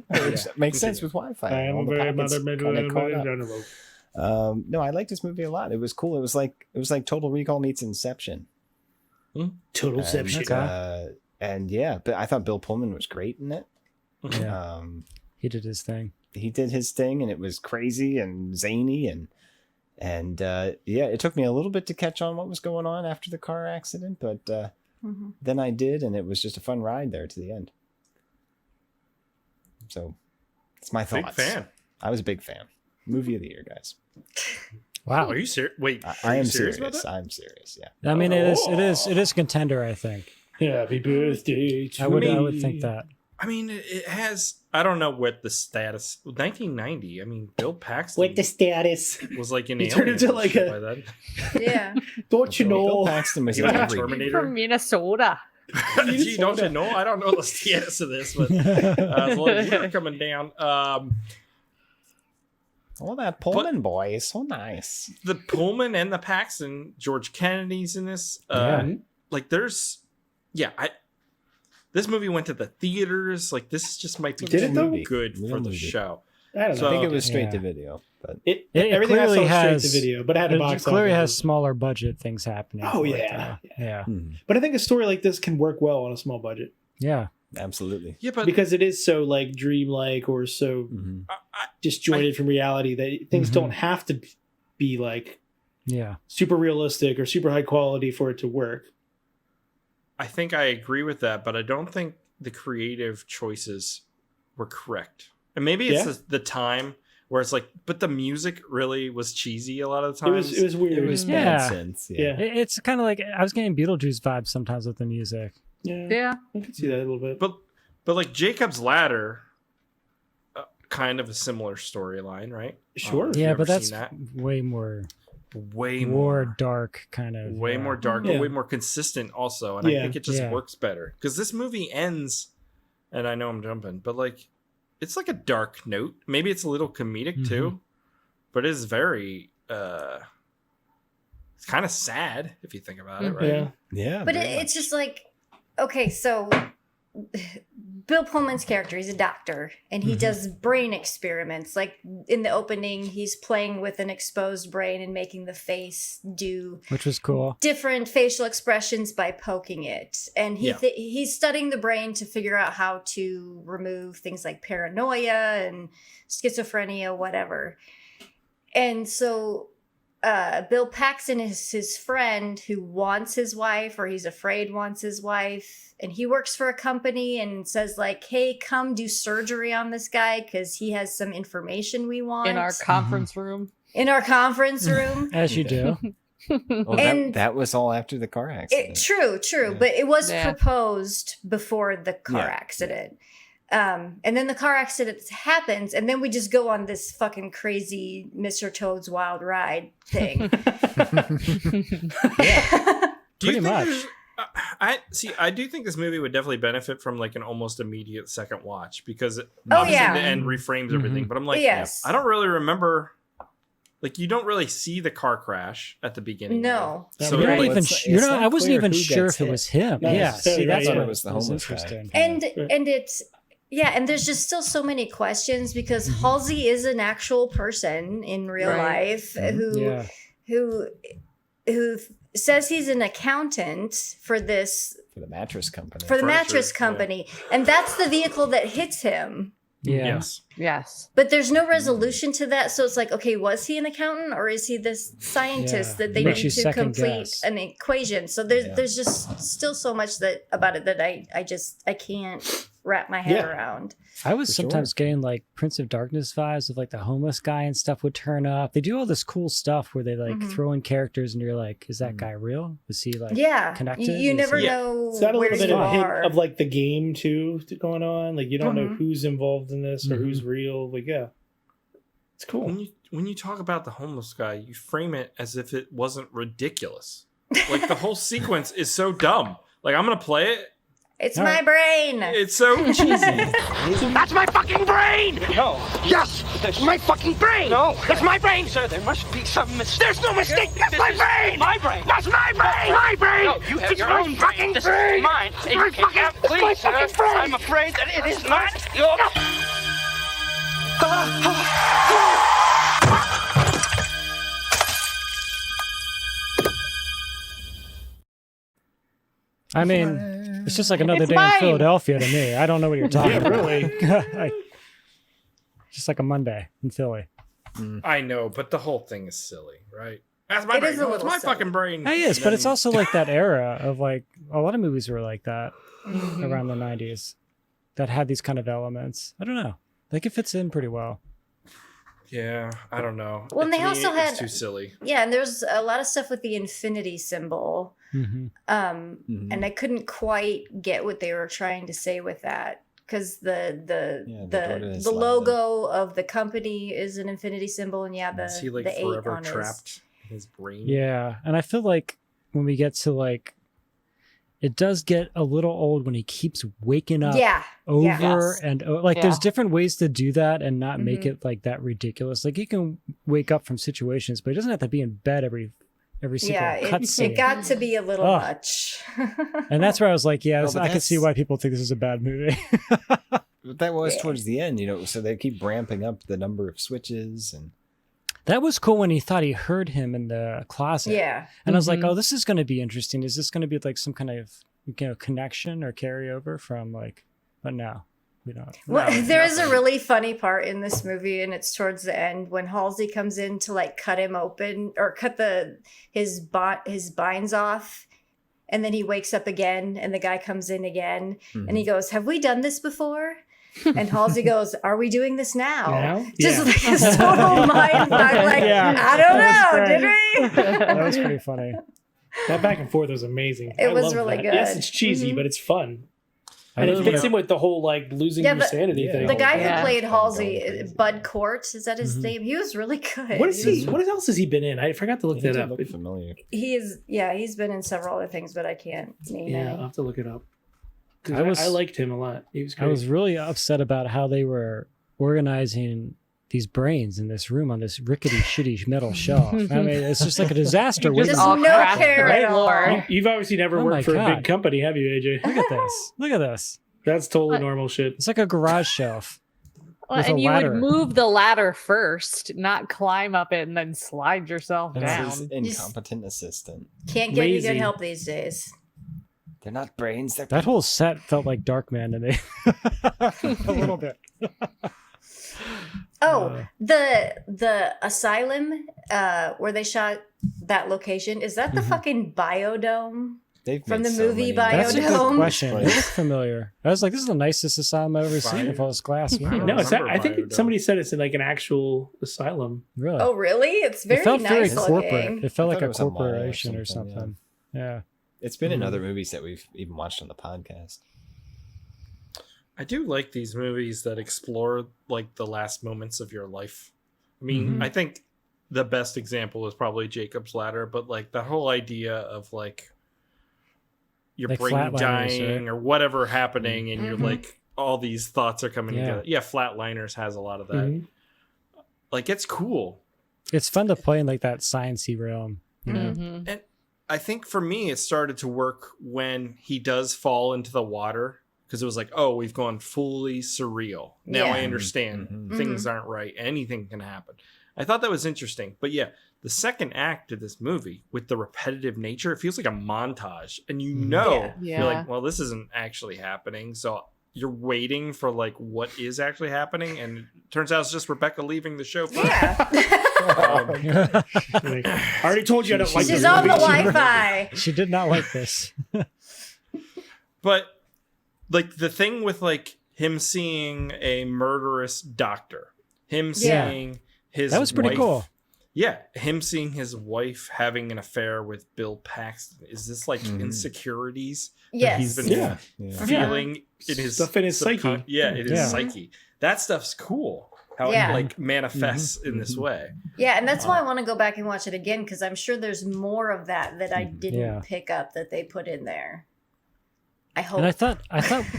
Which makes sense with Wi-Fi.
I
and
am
all
a
the
very
packets
mother
kinda caught up.
general.
No, I liked this movie a lot. It was cool. It was like Total Recall meets Inception.
Total
And,
Inception.
and yeah, but I thought Bill Pullman was great in it.
Yeah, he did his thing.
He did his thing, and it was crazy and zany, and yeah, it took me a little bit to catch on what was going on after the car accident, but then I did, and it was just a fun ride there to the end. So, it's my
Big
thoughts.
fan.
I was a big fan. Movie of the year, guys.
Wow.
Are you serious? Wait,
I
are you
am
serious
serious.
about that?
I'm serious. Yeah.
I mean, it is contender. I think.
Happy birthday to
I would think that.
I mean, it has. I don't know what the status. 1990. I mean, Bill Paxton
With the status.
was like in
He turned
Aliens
into
and
like
shit
a-
by then.
Yeah.
Don't you
Bill
know?
Paxton was
He
in
was in
every
Terminator.
From Minnesota.
Gee, don't you know? I don't know the status of this, but we're coming down.
Oh, that Pullman boy is so nice.
The Pullman and the Paxton, George Kennedy's in this.
Yeah.
Like, there's, this movie went to the theaters. Like, this just might be
Did it, though?
good
Real
for the
movie.
show.
I don't
So-
know.
I think it was straight
Yeah.
to video, but
Everything I saw
clearly
was straight
has-
to video, but it had a
It
box
clearly has
office.
smaller budget things happening.
Oh,
for it,
yeah.
though. Yeah.
But I think a story like this can work well on a small budget.
Yeah.
Absolutely.
Yeah, but
because it is so like dreamlike or so disjointed from reality that things don't have to be like super realistic or super high quality for it to work.
I think I agree with that, but I don't think the creative choices were correct. And maybe it's the time where it's like, but the music really was cheesy a lot of the times.
It was weird.
It was bad sense. Yeah.
It's kind of like I was getting Beetlejuice vibes sometimes with the music.
Yeah. I can see that a little bit.
But like Jacob's Ladder, kind of a similar storyline, right?
Sure.
Yeah, but that's way more dark, kind of.
Way more dark, but way more consistent also. And I think it just works better. Because this movie ends, and I know I'm jumping, but like, it's like a dark note. Maybe it's a little comedic too, but it's very, it's kind of sad if you think about it, right?
Yeah.
But it's just like, okay, so Bill Pullman's character, he's a doctor, and he does brain experiments. Like in the opening, he's playing with an exposed brain and making the face do,
which was cool,
different facial expressions by poking it. And he's studying the brain to figure out how to remove things like paranoia and schizophrenia, whatever. And so Bill Paxton is his friend who wants his wife, or he's afraid wants his wife, and he works for a company and says like, hey, come do surgery on this guy because he has some information we want.
In our conference room.
In our conference room.
As you do.
Well, that was all after the car accident.
True. Yeah. But it was proposed before the car accident. And then the car accident happens, and then we just go on this fucking crazy Mr. Toad's Wild Ride thing.
Pretty much.
I do think this movie would definitely benefit from like an almost immediate second watch, because obviously the end reframes everything. But I'm like, I don't really remember. Like, you don't really see the car crash at the beginning.
No.
So
you're not even I wasn't even sure if it was him. See, that's what
it was the homeless
interesting.
And it's and there's just still so many questions, because Halsey is an actual person in real life who says he's an accountant for the
mattress company.
For the mattress company. And that's the vehicle that hits him.
Yes.
But there's no resolution to that. So it's like, okay, was he an accantant, or is he this scientist that they need to complete an equation? So there's just still so much about it that I can't wrap my head around.
I was sometimes getting like Prince of Darkness vibes of like the homeless guy and stuff would turn up. They do all this cool stuff where they like throw in characters and you're like, is that guy real? Is he like connected?
You never know.
It's got a little bit of a hint of like the game too going on. Like you don't know who's involved in this or who's real. Like it's cool.
When you talk about the homeless guy, you frame it as if it wasn't ridiculous. Like the whole sequence is so dumb. Like I'm gonna play it.
It's my brain.
It's so cheesy.
That's my fucking brain! No. Yes! That's my fucking brain! No. That's my brain, sir. There must be some mistake. There's no mistake! That's my brain! My brain! That's my brain! My brain! No, you have your own fucking brain! This is mine. It's my fucking brain! I'm afraid that it is not your...
I mean, it's just like another day in Philadelphia to me. I don't know what you're talking about.
Really.
Just like a Monday in Philly.
I know, but the whole thing is silly, right? That's my brain. No, it's my fucking brain.
It is, but it's also like that era of like a lot of movies were like that around the 90s that had these kind of elements. I don't know. Like it fits in pretty well.
Yeah, I don't know.
Well, and they also had
too silly.
Yeah, and there's a lot of stuff with the infinity symbol. And I couldn't quite get what they were trying to say with that, because the logo of the company is an infinity symbol, and
is he like forever trapped in his brain?
Yeah, and I feel like when we get to like, it does get a little old when he keeps waking up over and over. Like there's different ways to do that and not make it like that ridiculous. Like he can wake up from situations, but he doesn't have to be in bed every single cutscene.
It got to be a little much.
And that's where I was like, I can see why people think this is a bad movie.
But that was towards the end, so they keep ramping up the number of switches. And
that was cool when he thought he heard him in the closet.
Yeah.
And I was like, oh, this is going to be interesting. Is this going to be like some kind of connection or carryover from like but no, we don't.
Well,
No,
there is a
nothing.
really funny part in this movie, and it's towards the end when Halsey comes in to like cut him open or cut his binds off, and then he wakes up again, and the guy comes in again, and he goes, "Have we done this before?" And Halsey goes, "Are we doing this now?" Just
Yeah.
like his total mind fuck, like,
Yeah.
I don't
That was
know, did we?
That was pretty funny.
That back and forth was amazing.
It
I
was
love
really
that.
good.
Yes, it's cheesy, but it's fun.
I
And it
love
fits
it.
in with the whole like losing
Yeah,
your
but
sanity thing.
The guy
Yeah.
who played Halsey,
Going crazy.
Bud Cort, is that his name? He was really good.
What is he? What else has he been in? I forgot to look
He
that
did
up.
look familiar.
He is, yeah, he's been in several other things, but I can't name
Yeah,
any.
I'll have to look it up. 'Cause
I was-
I liked him a lot. He was
I
great.
was really upset about how they were organizing these brains in this room on this rickety, shitty metal shelf. I mean, it's just like a disaster.
Just
waiting
Just
all
to-
no
crafted,
care
right,
at all.
Lord?
You've obviously never
Oh
worked
my
for a
God.
big company, have you, AJ?
Look at this. Look at this.
That's totally
What?
normal shit.
It's like a garage shelf.
Well,
With a
and you
ladder.
would move the ladder first, not climb up it and then slide yourself
That's
down.
This is incompetent assistant.
Can't get any
Lazy.
good help these days.
They're not brains. They're
That whole set felt like Darkman to me. A little bit.
Oh, the asylum where they shot that location, is that the fucking biodome?
They've
from
made
the
so
movie
many
That's a
movies.
good
Biodome.
question. It looked familiar. I was like, this is the nicest asylum I've ever seen. If all this glass windows.
No, it's
remember
I think
Biodome.
somebody said it's in like an actual asylum.
Really?
Oh, really? It's
it
very
felt very
nice
corporate.
looking.
It felt
I
like
thought
a
it was a mall or
corporation or
something,
something. Yeah.
It's been in other movies that we've even watched on the podcast.
I do like these movies that explore like the last moments of your life. I mean,
Mhm.
I think the best example is probably Jacob's Ladder, but like the whole idea of like your
Like
brain
Flatliners,
dying or whatever happening, and you're
Mhm.
like all these thoughts are coming
Yeah.
together. Yeah, Flatliners has a lot of that.
Mhm.
Like it's cool.
It's fun to play in like that sciencey realm. You know?
Mhm.
And I think for me, it started to work when he does fall into the water because it was like, oh, we've gone fully surreal. Now I
Yeah.
understand
Mhm.
things aren't right. Anything can happen. I thought that was interesting. But yeah, the second act of this movie with the repetitive nature, it feels like a montage. And you know,
Yeah.
you're
Yeah.
like, well, this isn't actually happening. So you're waiting for like what is actually happening. And it turns out it's just Rebecca leaving the show. first.
Yeah.
Like, I already told you I don't like
She's
this
on the
movie.
Wi-Fi.
She did not like this.
But like the thing with like him seeing a murderous doctor, him
Yeah.
seeing his
That was pretty
wife-
cool.
Yeah, him seeing his wife having an affair with Bill Paxton. Is this like
Mhm.
insecurities that
Yes.
he's been
Yeah.
Yeah.
feeling in his
Stuff in his psyche.
Yeah, in his
Yeah.
psyche. That stuff's cool. How
Yeah.
it like manifests in this way.
Yeah, and that's why I want to go back and watch it again because I'm sure there's more of that I didn't
Yeah.
pick up that they put in there. I hope.
And I thought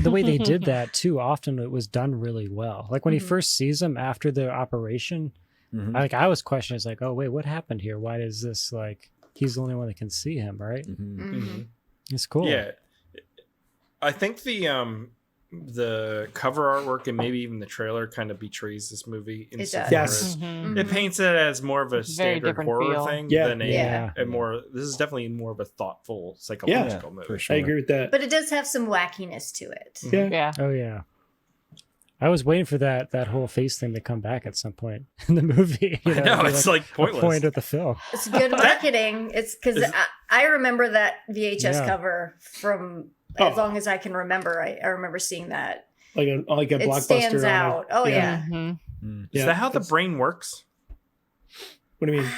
the way they did that too, often it was done really well. Like when he
Mhm.
first sees him after the operation,
Mhm.
I was questioning, it's like, oh wait, what happened here? Why is this like he's the only one that can see him, right?
Mhm.
Mhm.
It's cool.
Yeah. I think the cover artwork and maybe even the trailer kind of betrays this movie.
It does.
Yes.
Mhm.
It paints it as more of a
Very
standard
different
horror
feel.
thing
Yeah.
than a,
Yeah.
a more. This is definitely more of a thoughtful psychological
Yeah,
movie.
for sure.
I agree with that.
But it does have some wackiness to it.
Yeah.
Yeah.
Oh yeah. I was waiting for that whole face thing to come back at some point in the movie. You
I know,
it'd be
it's like
a
pointless.
point of the film.
It's good marketing. It's because
Is-
I remember that VHS
Yeah.
cover from
Oh.
as long as I can remember. I remember seeing that.
Like a
It
blockbuster.
stands
on a-
out. Oh yeah.
Mhm.
Mm.
Is
Yeah,
that how the
that's-
brain works?
What do you mean?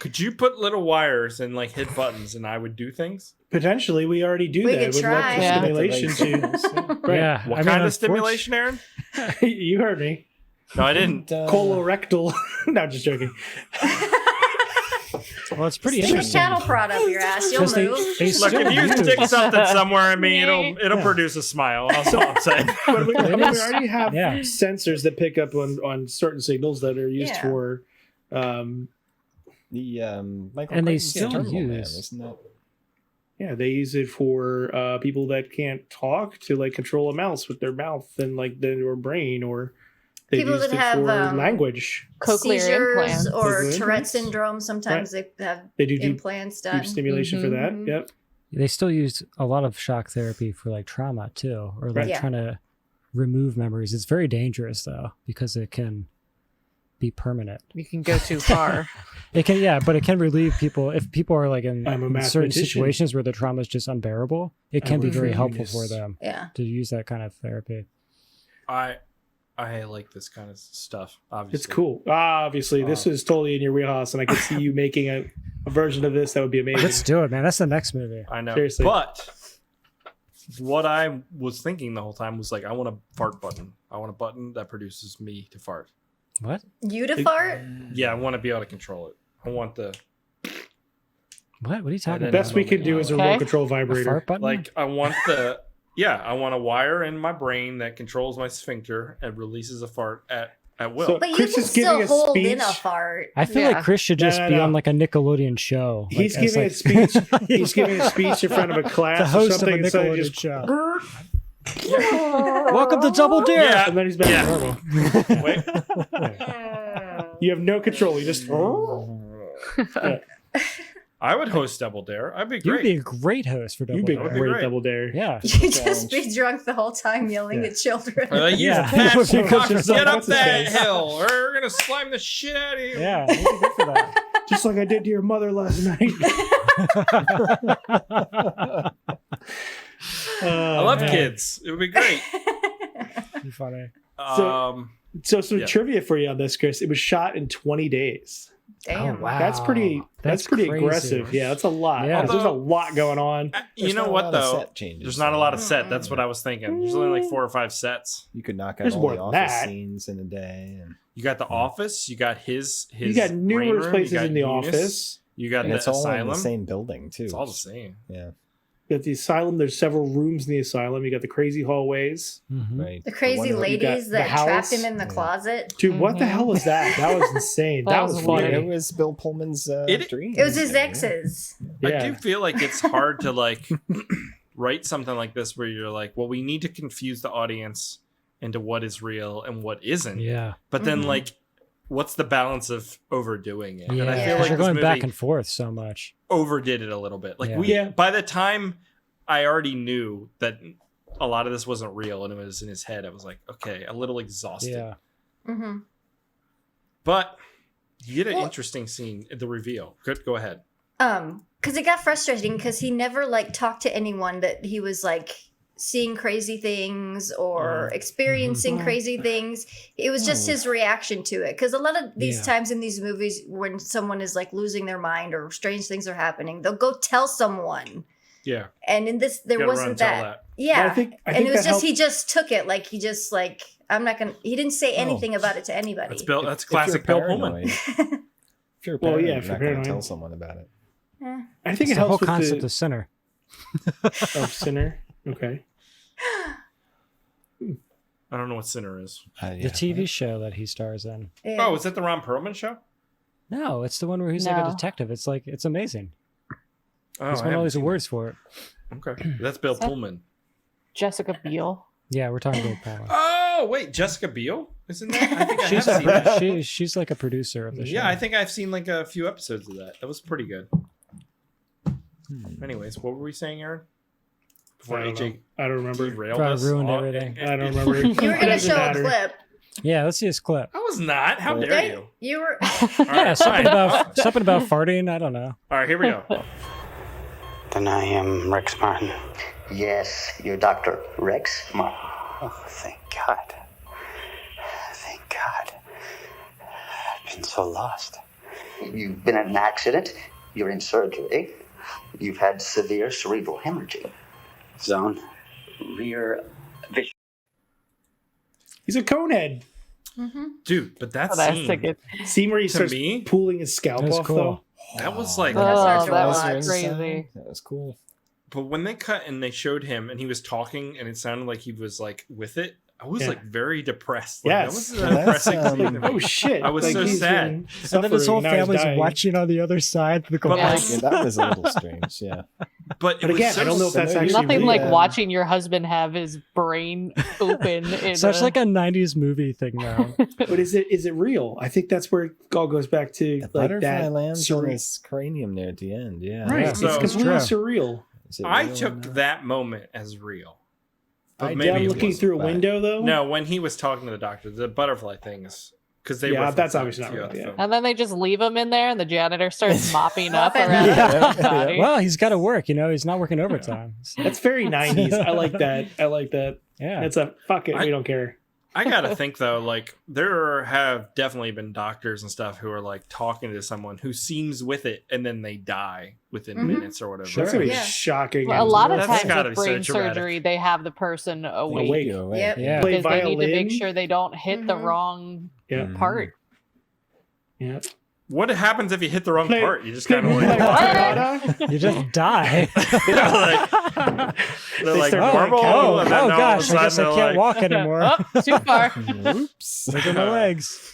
Could you put little wires and like hit buttons and I would do things?
Potentially, we already do
We
that
could
with
try.
electrical
Yeah.
stimulation too. Right.
Yeah.
What
I mean,
kind of
unfortunately-
stimulation, Aaron?
You heard me.
No, I didn't.
Colorectal. No, I'm just joking.
Well, it's pretty
Stick a
interesting.
cattle prod up your ass. You'll
'Cause they
move.
they
Look,
still
if you
use-
stick something somewhere in me, it'll
Yeah.
produce a smile. That's all I'm saying.
But we, I mean, we
is.
already have
Yeah.
sensors that pick up on certain signals that are used
Yeah.
for.
The Michael
And they
Crichton's
still
Terminal Man,
use-
isn't that?
Yeah, they use it for people that can't talk to like control a mouse with their mouth and like their brain, or they've
People
used
that
it
have,
for language.
Cochlear
Seizures
implants.
or
Cochlear
Tourette
implants.
syndrome. Sometimes they have
They do deep,
implants done.
deep stimulation for that.
Mhm.
Yep.
They still use a lot of shock therapy for like trauma too, or like
Yeah.
trying to remove memories. It's very dangerous though, because it can be permanent.
You can go too far.
It can, yeah, but it can relieve people if people are like in
I'm a
certain
mathematician.
situations where the trauma is just unbearable. It can be very helpful for them
Yeah.
to use that kind of therapy.
I like this kind of stuff. Obviously,
It's cool. Obviously, this is totally in your wheelhouse, and I could see you making a version of this that would be amazing.
Let's do it, man. That's the next movie.
I know.
Seriously.
But what I was thinking the whole time was like, I want a fart button. I want a button that produces me to fart.
What?
You to fart?
Yeah, I want to be able to control it. I want the
What are you talking
The
about?
best we can do is a remote control
A
vibrator.
fart button?
like I want the I want a wire in my brain that controls my sphincter and releases a fart at will.
So-
But you
Chris
can
is giving
still
a
hold in
speech.
a fart.
I feel
Yeah.
like Chris should
No,
just
no,
be
no.
on like a Nickelodeon show.
He's
like, as,
giving
like,
a speech. He's giving a speech in front of a class
the
or
host of a
something. And so he
Nickelodeon
just,
show. Welcome to Double Dare.
Yeah.
and then he's back
Yeah.
to normal.
Wait.
You have no control. You just.
I would host Double Dare. I'd be
You'd
great.
be a great host for Double
You'd be
Dare.
be
great
great.
double dare.
Yeah.
You just be drunk the whole time yelling at children.
You
Yeah.
fat
Because
fuck,
you're
get up
what's his
that
face?
hill. We're gonna slime the shit out of you.
Yeah. You'd be good for that.
Just like I did to your mother last night.
I love kids. It would be great.
Be funny.
So some
Yeah.
trivia for you on this, Chris. It was shot in 20 days.
Damn.
Oh, wow.
That's pretty. That's pretty
crazy.
aggressive. Yeah, that's a lot.
Yeah.
There's a lot going on.
You know
not a
what
lot of
though?
set changes,
There's not a
though.
lot of set. That's what I was thinking. There's only like 4 or 5 sets.
You could knock out
There's
all
more
the
than
office
that.
scenes in a day, and
You got the office. You got his.
You got
brain
numerous
room,
places
you got
in the
Eunice,
office.
You got
and
the
it's all in
asylum.
the same building too.
It's all the same.
Yeah,
You got the asylum. There's several rooms in the asylum. You got the crazy hallways.
Mhm.
right.
The crazy
one where-
You got
ladies
the
that trapped
house.
him in the
Yeah.
closet.
Dude, what the hell was that? That was insane.
That
that
was
was
Yeah,
funny.
it was Bill Pullman's dream.
It was his exes.
I
Yeah.
do feel like it's hard to like write something like this where you're like, well, we need to confuse the audience into what is real and what isn't.
Yeah.
But then like, what's the balance of overdoing it?
Yeah.
And I feel
Yeah.
like
You're
this
going back
movie
and forth so much.
overdid it a little bit. Like
Yeah.
by the time I already knew that a lot of this wasn't real and it was in his head, I was like, okay, a little exhausted.
Yeah.
Mm-hmm.
But you get an
Well-
interesting scene at the reveal. Good, go ahead.
Because it got frustrating because he never like talked to anyone that he was like seeing crazy things or experiencing crazy things. It was just his reaction to it. Because a lot of these
Yeah.
times in these movies, when someone is like losing their mind or strange things are happening, they'll go tell someone.
Yeah.
And in this, there
Gotta run
wasn't
and tell
that. Yeah,
I think
and it was
that
just he
helped-
just took it like he just like I'm not gonna. He didn't say anything about it to anybody.
That's Bill. That's
If you're
classic Bill Pullman.
paranoid- If you're
Well,
paranoid,
yeah,
you're
if
not
you're
going to
paranoid.
tell someone about it.
I think
It's
it
the whole
helps with
concept
the
of Sinner.
Sinner. Okay.
I don't know what Sinner is.
The TV show that he stars in.
Yeah.
Oh, is that the Ron Perlman show?
No, it's the one where he's like a
No.
detective. It's like it's amazing.
Oh,
He's
I
won all
haven't
these
seen
awards for it.
that. Okay, that's Bill Pullman.
Jessica Biel.
Yeah, we're talking about Paula.
Oh wait, Jessica Biel, isn't that? I think I
She's
have seen that.
she's like a producer of the show.
Yeah, I think I've seen like a few episodes of that. That was pretty good. Anyways, what were we saying, Aaron? Before
I don't
AJ
know. I don't remember.
derailed
Probably
us.
ruined
all-
everything.
I don't remember.
You were
It
gonna
doesn't
show
matter.
a clip.
Yeah, let's see his clip.
I was not. How dare
Right?
you?
You were.
All
Yeah,
right,
something
fine.
about something about farting. I don't know.
All right, here we go.
Then I am Rex Martin.
Yes, you're Dr. Rex Martin.
Oh, thank God. Thank God. I've been so lost.
You've been in an accident. You're in surgery. You've had severe cerebral hemorrhaging.
Zone. Rear vision.
He's a conehead.
Dude, but that
Oh, that's
scene,
a good.
Scene where he
To
starts
me,
pulling his scalp
That's
off,
cool.
though.
that was like,
That's hard
Oh,
to
that
watch.
was crazy.
That was cool.
but when they cut and they showed him and he was talking and it sounded like he was like with it, I was
Yeah.
like very depressed. Like,
Yes.
that was an
Well, that's,
depressing scene. to me.
Oh shit!
I was so
he's
sad.
been
And then his whole
suffering, now he's
family's
dying.
watching on the other side. The
But, like,
Yes.
Yeah, that was a little strange. Yeah.
But, it
But
was
again,
so
I don't know if that's
similar.
actually
Nothing
real.
like
Yeah.
watching your husband have his brain open. In
Such like a '90s movie thing now.
But is it real? I think that's where it all goes back to
The
like
butterfly
that.
lands on his cranium there at the end. Yeah.
Right,
Yeah.
it's
So-
completely surreal.
Is it
I
real or
took
not?
that moment as real. But
Yeah,
maybe it
looking
wasn't.
through a window though.
No, when he was talking to the doctor, the butterfly thing is because they
Yeah,
reference
that's
that
obviously not
throughout
real,
the
yeah.
film.
And then they just leave him in there, and the janitor starts mopping up
Mopping
around
Yeah.
his body.
Well, he's got to work. He's not working overtime. So,
That's very 90s. I like that. I like that.
yeah.
It's a fuck it. We don't care.
I gotta think though, like there have definitely been doctors and stuff who are like talking to someone who seems with it, and then they die within minutes or whatever.
That's gonna be
Yeah.
shocking.
Well, a lot of
That's
times
gotta
with
be so
brain
traumatic.
surgery, they have the person awake
Awake.
Yep.
Yeah.
Play
because they need to make
violin.
sure they don't hit the
Mhm.
wrong
Yeah.
part.
Yeah.
What happens if you hit the wrong
Play-
part? You just kind of
Like,
like,
You just die.
they're like
start going
normal.
oh,
and then all of a
gosh, I guess
sudden
I
they're
can't
like-
walk anymore.
Oh, too far.
Whoops.
Look at my legs.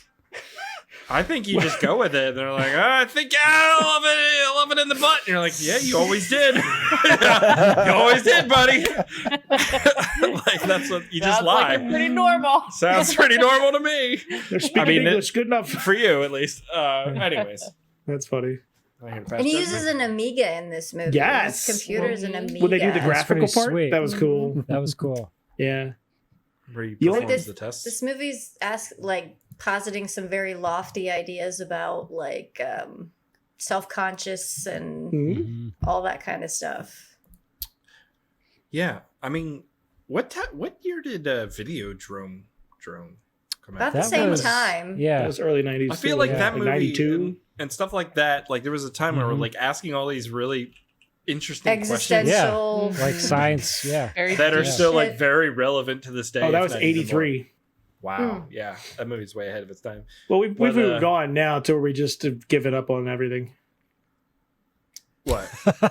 I think you just go with it. They're like, I think I love it in the butt. And you're like, yeah, you always did. You always did, buddy. Like that's what you just
Sounds
lie.
like it's pretty normal.
Sounds pretty normal to me.
They're speaking English good enough.
For you, at least. Anyways.
That's funny.
And he uses an Amiga in this movie.
Yes.
His computer's an Amiga.
When they do the
That's
graphical
pretty
part,
sweet.
that was cool.
That was cool.
Yeah.
Where you
You
performs
this,
the test.
this movie's positing some very lofty ideas about self-conscious and
Mhm.
all that kind of stuff.
Yeah. I mean, what year did Videodrome come out?
About the same time.
Yeah.
That was early 90s.
I feel
too,
like
yeah.
that movie
92.
and stuff like that. Like there was a time where we're like asking all these really interesting questions
Existential.
Like science. Yeah.
Very
that are
Yeah.
still like very relevant to this day.
Oh, that
if
was
not even more.
83.
Wow. Yeah, that movie's way ahead of its time.
Well, we've
But,
moved on now to where we just have given up on everything.
What?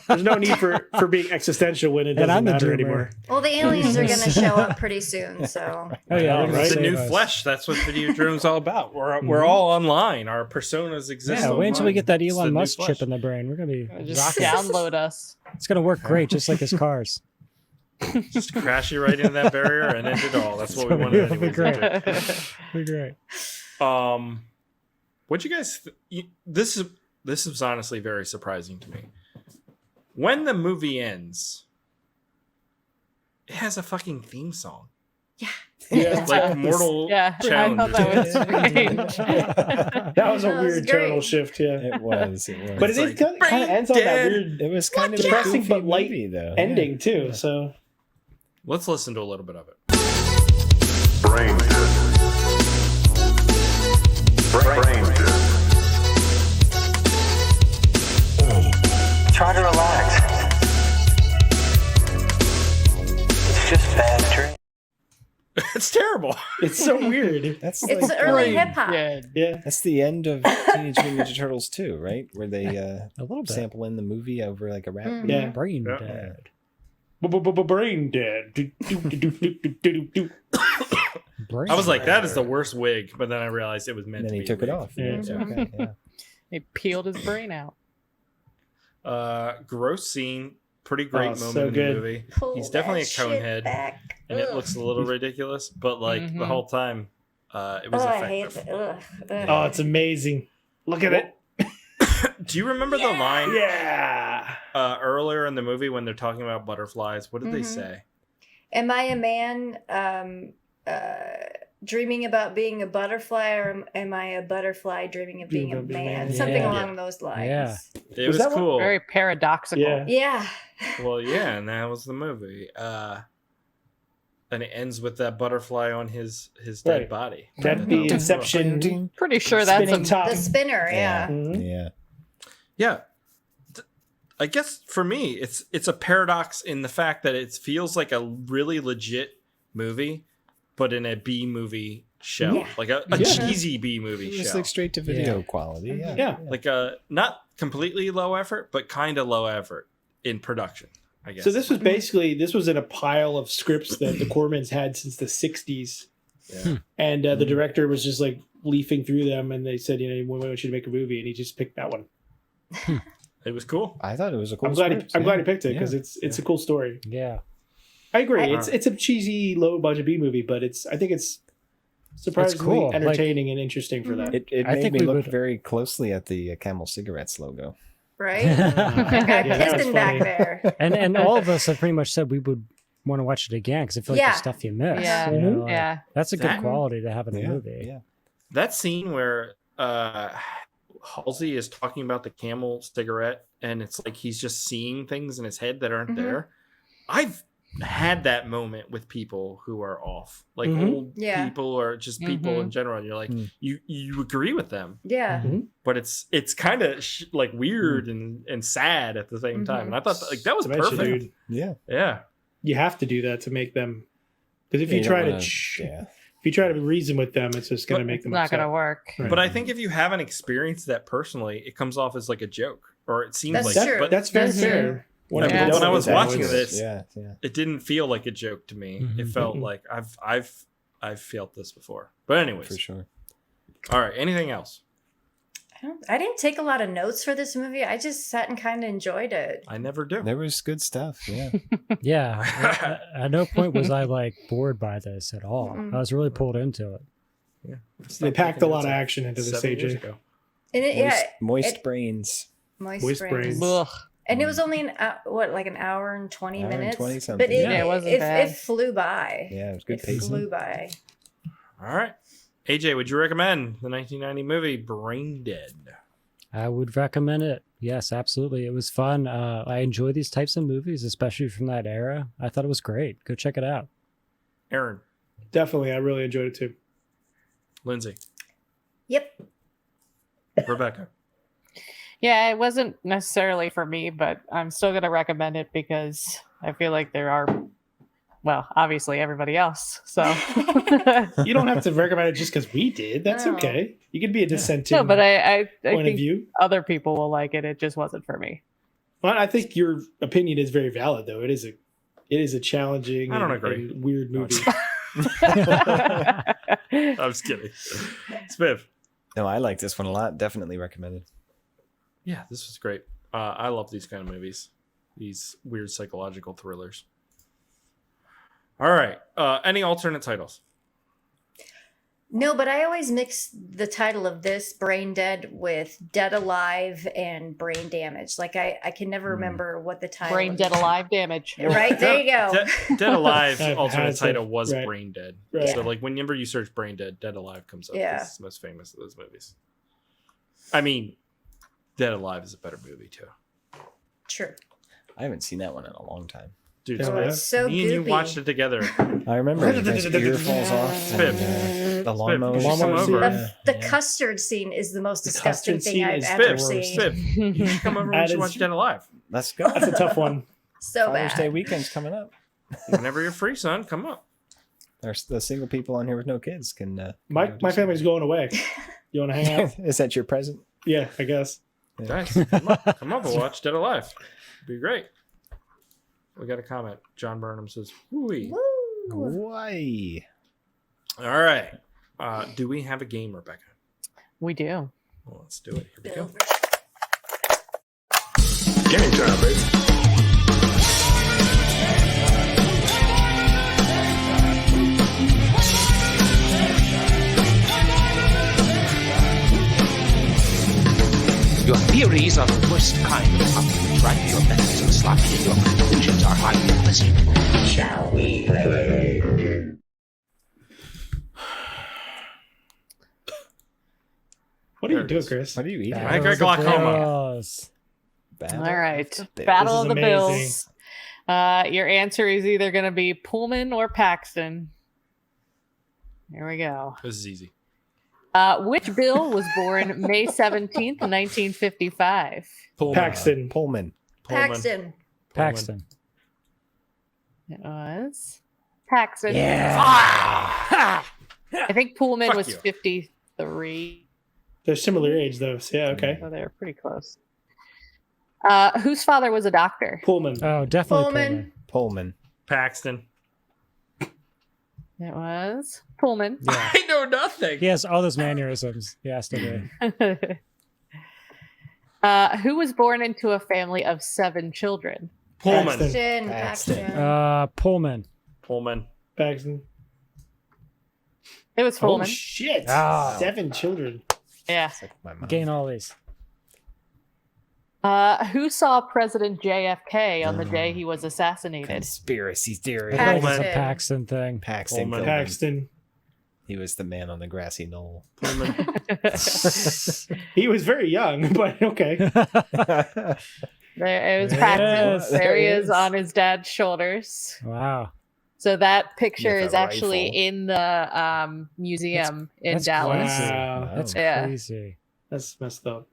There's no need for being existential when it
And
doesn't
I'm the
matter
doomer.
anymore.
Well, the aliens are going to show up pretty soon, so.
Oh yeah.
All
they're
right.
It's
gonna
a new
save us.
flesh. That's what Videodrome's all about. We're all online. Our personas exist.
Yeah. Wait until we
online.
get that
It's the
Elon
new
Musk
flesh.
chip in the brain. We're gonna be
Just
rocking.
download us.
It's gonna work great, just like his cars.
Just crash you right into that barrier and end it all. That's what we
So
wanted.
it'll be
anyways,
great.
to
Be great.
do. What you guys? This is honestly very surprising to me. When the movie ends, it has a fucking theme song.
Yeah.
Like Mortal
Yeah,
Challenge.
I thought that was strange.
That was a
That was
weird
great.
tonal shift, yeah.
It was.
But it
It's
is
like,
kind of ends on that
brain
weird
It was kind of a
depressing
goofy
but light
movie, though.
ending, too. So,
Let's listen to a little bit of it.
Brain dead. Brain dead.
Try to relax. It's just bad dream.
It's terrible.
it's so weird.
That's
It's
like,
early hip hop.
Yeah.
Yeah.
that's the end of Teenage Mutant Ninja Turtles 2, right? Where they
A little bit.
sample in the movie over like a rap.
Mm.
Yeah.
Brain
Yeah.
dead.
Brain dead. Do, do, do, do, do, do, do, do.
Brain
I was like,
dead.
that is the worst wig, but then I realized it was meant
And then
to
he
be.
took it
a wig.
off.
Yeah.
It's okay, yeah.
He peeled his brain out.
Gross scene, pretty great
Oh,
moment
so
in
good.
the movie.
Pull
He's definitely a
that shit
conehead,
back.
and it
Ugh.
looks a little ridiculous, but like the
Mhm.
whole time, it was
Oh, I hate
effective.
it. Ugh. Ugh.
Oh, it's amazing. Look at it.
Do you remember the line
Yeah.
earlier in the movie when they're talking about butterflies? What did they
Mhm.
say?
Am I a man dreaming about being a butterfly, or am I a butterfly dreaming of being a man? Something
Yeah.
along those lines.
Yeah.
It
Was
was
that one?
cool.
Very paradoxical.
Yeah.
Yeah.
Well, yeah, and that was the movie. And it ends with that butterfly on his dead
Right.
body.
That'd be Inception.
Pretty sure that's
Spinning
a
top.
The spinner, yeah.
Mhm.
Yeah.
Yeah. I guess for me, it's a paradox in the fact that it feels like a really legit movie, but in a B movie show,
Yeah.
like a
Yeah.
cheesy B movie
Just
show,
like straight to video
Yeah.
quality. Yeah.
Yeah.
like a not completely low effort, but kind of low effort in production. I guess.
So this was in a pile of scripts that the Cormans had since the 60s.
Yeah.
And the director was just like leafing through them, and they said, we want you to make a movie, and he just picked that one.
It was cool.
I thought it was a cool
I'm glad
script,
I'm glad he
yeah.
picked it because
Yeah.
it's a cool story.
Yeah.
I agree.
I-
It's a cheesy, low budget B movie, but I think it's surprisingly
cool. Like-
entertaining and interesting for that.
It
I
made
think
me
we
look
would-
very closely at the Camel Cigarettes logo.
Right? I got
Yeah, that was
piston back
funny.
there.
And all of us have pretty much said we would want to watch it again because I feel like there's stuff you miss.
Yeah.
You know,
Yeah.
That's a good quality to have in a movie.
Yeah.
That scene where Halsey is talking about the Camel cigarette, and it's like he's just seeing things in his head that aren't there. I've had that moment with people who are off, like old people or just people in general, and you're like, you agree with them, but it's kind of like weird and sad at the same time. And I thought like that was perfect. Dude.
Yeah, you have to do that to make them, because if you try to if you try to reason with them, it's just going to make them
not
upset.
going to work.
But I think if you haven't experienced that personally, it comes off as like a joke, or it seems
That's
like
true.
But
that's very fair.
When I was watching this,
yeah.
it didn't feel like a joke to me. It felt like I've felt this before. But anyways,
for sure.
All right. Anything else?
I didn't take a lot of notes for this movie. I just sat and kind of enjoyed it.
I never do.
There was good stuff. Yeah.
Yeah. At no point was I like bored by this at all. I was really pulled into it.
Yeah.
They packed a lot of action into this,
7 years
AJ.
ago.
And
Moist brains.
Moist brains.
Ugh.
And it was only like an hour and 20 minutes.
20 something.
But
it wasn't bad.
It flew by.
Yeah, it was good
It
pacing.
flew by.
All right. AJ, would you recommend the 1990 movie Brain Dead?
I would recommend it. Yes, absolutely. It was fun. I enjoy these types of movies, especially from that era. I thought it was great. Go check it out.
Aaron.
Definitely, I really enjoyed it too.
Lindsay.
Yep.
Rebecca.
Yeah, it wasn't necessarily for me, but I'm still going to recommend it because I feel like there are, well, obviously everybody else. So
You don't have to recommend it just because we did. That's
No.
okay. You could be a dissenting
no, but I
point of
think
view.
other people will like it. It just wasn't for me.
Well, I think your opinion is very valid, though. It is a challenging
I don't
and
agree.
and weird movie.
I'm just kidding. Spiff.
No, I like this one a lot. Definitely recommended.
Yeah, this was great. I love these kind of movies. These weird psychological thrillers. All right. Any alternate titles?
No, but I always mix the title of this, Brain Dead, with Dead Alive and Brain Damage. Like I can never remember what the title
Brain Dead Alive Damage.
Right, there you go.
Dead Alive
That
alternate
has
title
it.
was
Right.
Brain Dead.
Right.
So like whenever you search Brain Dead, Dead Alive comes up.
Yeah.
It's the most famous of those movies. I mean, Dead Alive is a better movie too.
True.
I haven't seen that one in a long time.
Dude,
Yeah,
Spiff,
it's so
me and you
goopy.
watched it together.
I remember his ear falls off.
Spiff.
And, the
Spiff,
lawnmower.
you should come over.
The custard scene is the most disgusting
custard
thing
scene
I've
is
ever
Spiff,
seen.
Spiff. You should come over and we should watch Dead Alive.
Let's go.
That's a tough one.
So
Father's Day
bad.
weekend's coming up.
Whenever you're free, son, come up.
There's the single people on here with no kids can.
My family's going away. You want to hang out?
Is that your present?
Yeah, I guess.
Guys, come up and watch Dead Alive. It'd be great. We got a comment. John Burnham says, "Whoo."
Why?
All right. Do we have a game, Rebecca?
We do.
Well, let's do it. Here we go.
Game time, baby.
Your theories are the worst kind of outrage, right? Your methods are sloppy and your conclusions are highly implicit. Shall we play?
What are you doing, Chris?
What are you eating?
I got glaucoma.
Battle
All right.
of the Bills.
Battle
This
of
is
the
amazing.
Bills. Your answer is either going to be Pullman or Paxton. Here we go.
This is easy.
Which Bill was born May 17th, 1955?
Pullman.
Paxton.
Pullman.
Paxton.
Paxton.
It was Paxton.
Yeah.
I think Pullman
Fuck
was
you.
53.
They're similar age, though. So yeah, okay.
So they're pretty close. Whose father was a doctor?
Pullman.
Oh, definitely
Pullman.
Pullman.
Pullman.
Paxton.
It was Pullman.
Yeah.
I know nothing.
He has all those mannerisms. He has to be.
Who was born into a family of 7 children?
Pullman.
Paxton.
Paxton.
Pullman.
Pullman.
Paxton.
It was Pullman.
Oh shit!
Ah.
7 children.
Yeah.
My mom.
Gain all these.
Who saw President JFK on the day he was assassinated?
Conspiracy theory.
I think it's a Paxton thing.
Paxton.
Paxton.
He was the man on the grassy knoll.
He was very young, but okay.
There, it was Paxton. There he is on his dad's shoulders.
Wow.
So that picture
With
is
a
actually
rifle.
in the museum in
That's
Dallas.
crazy.
Wow.
That's
Yeah.
crazy.
That's messed up.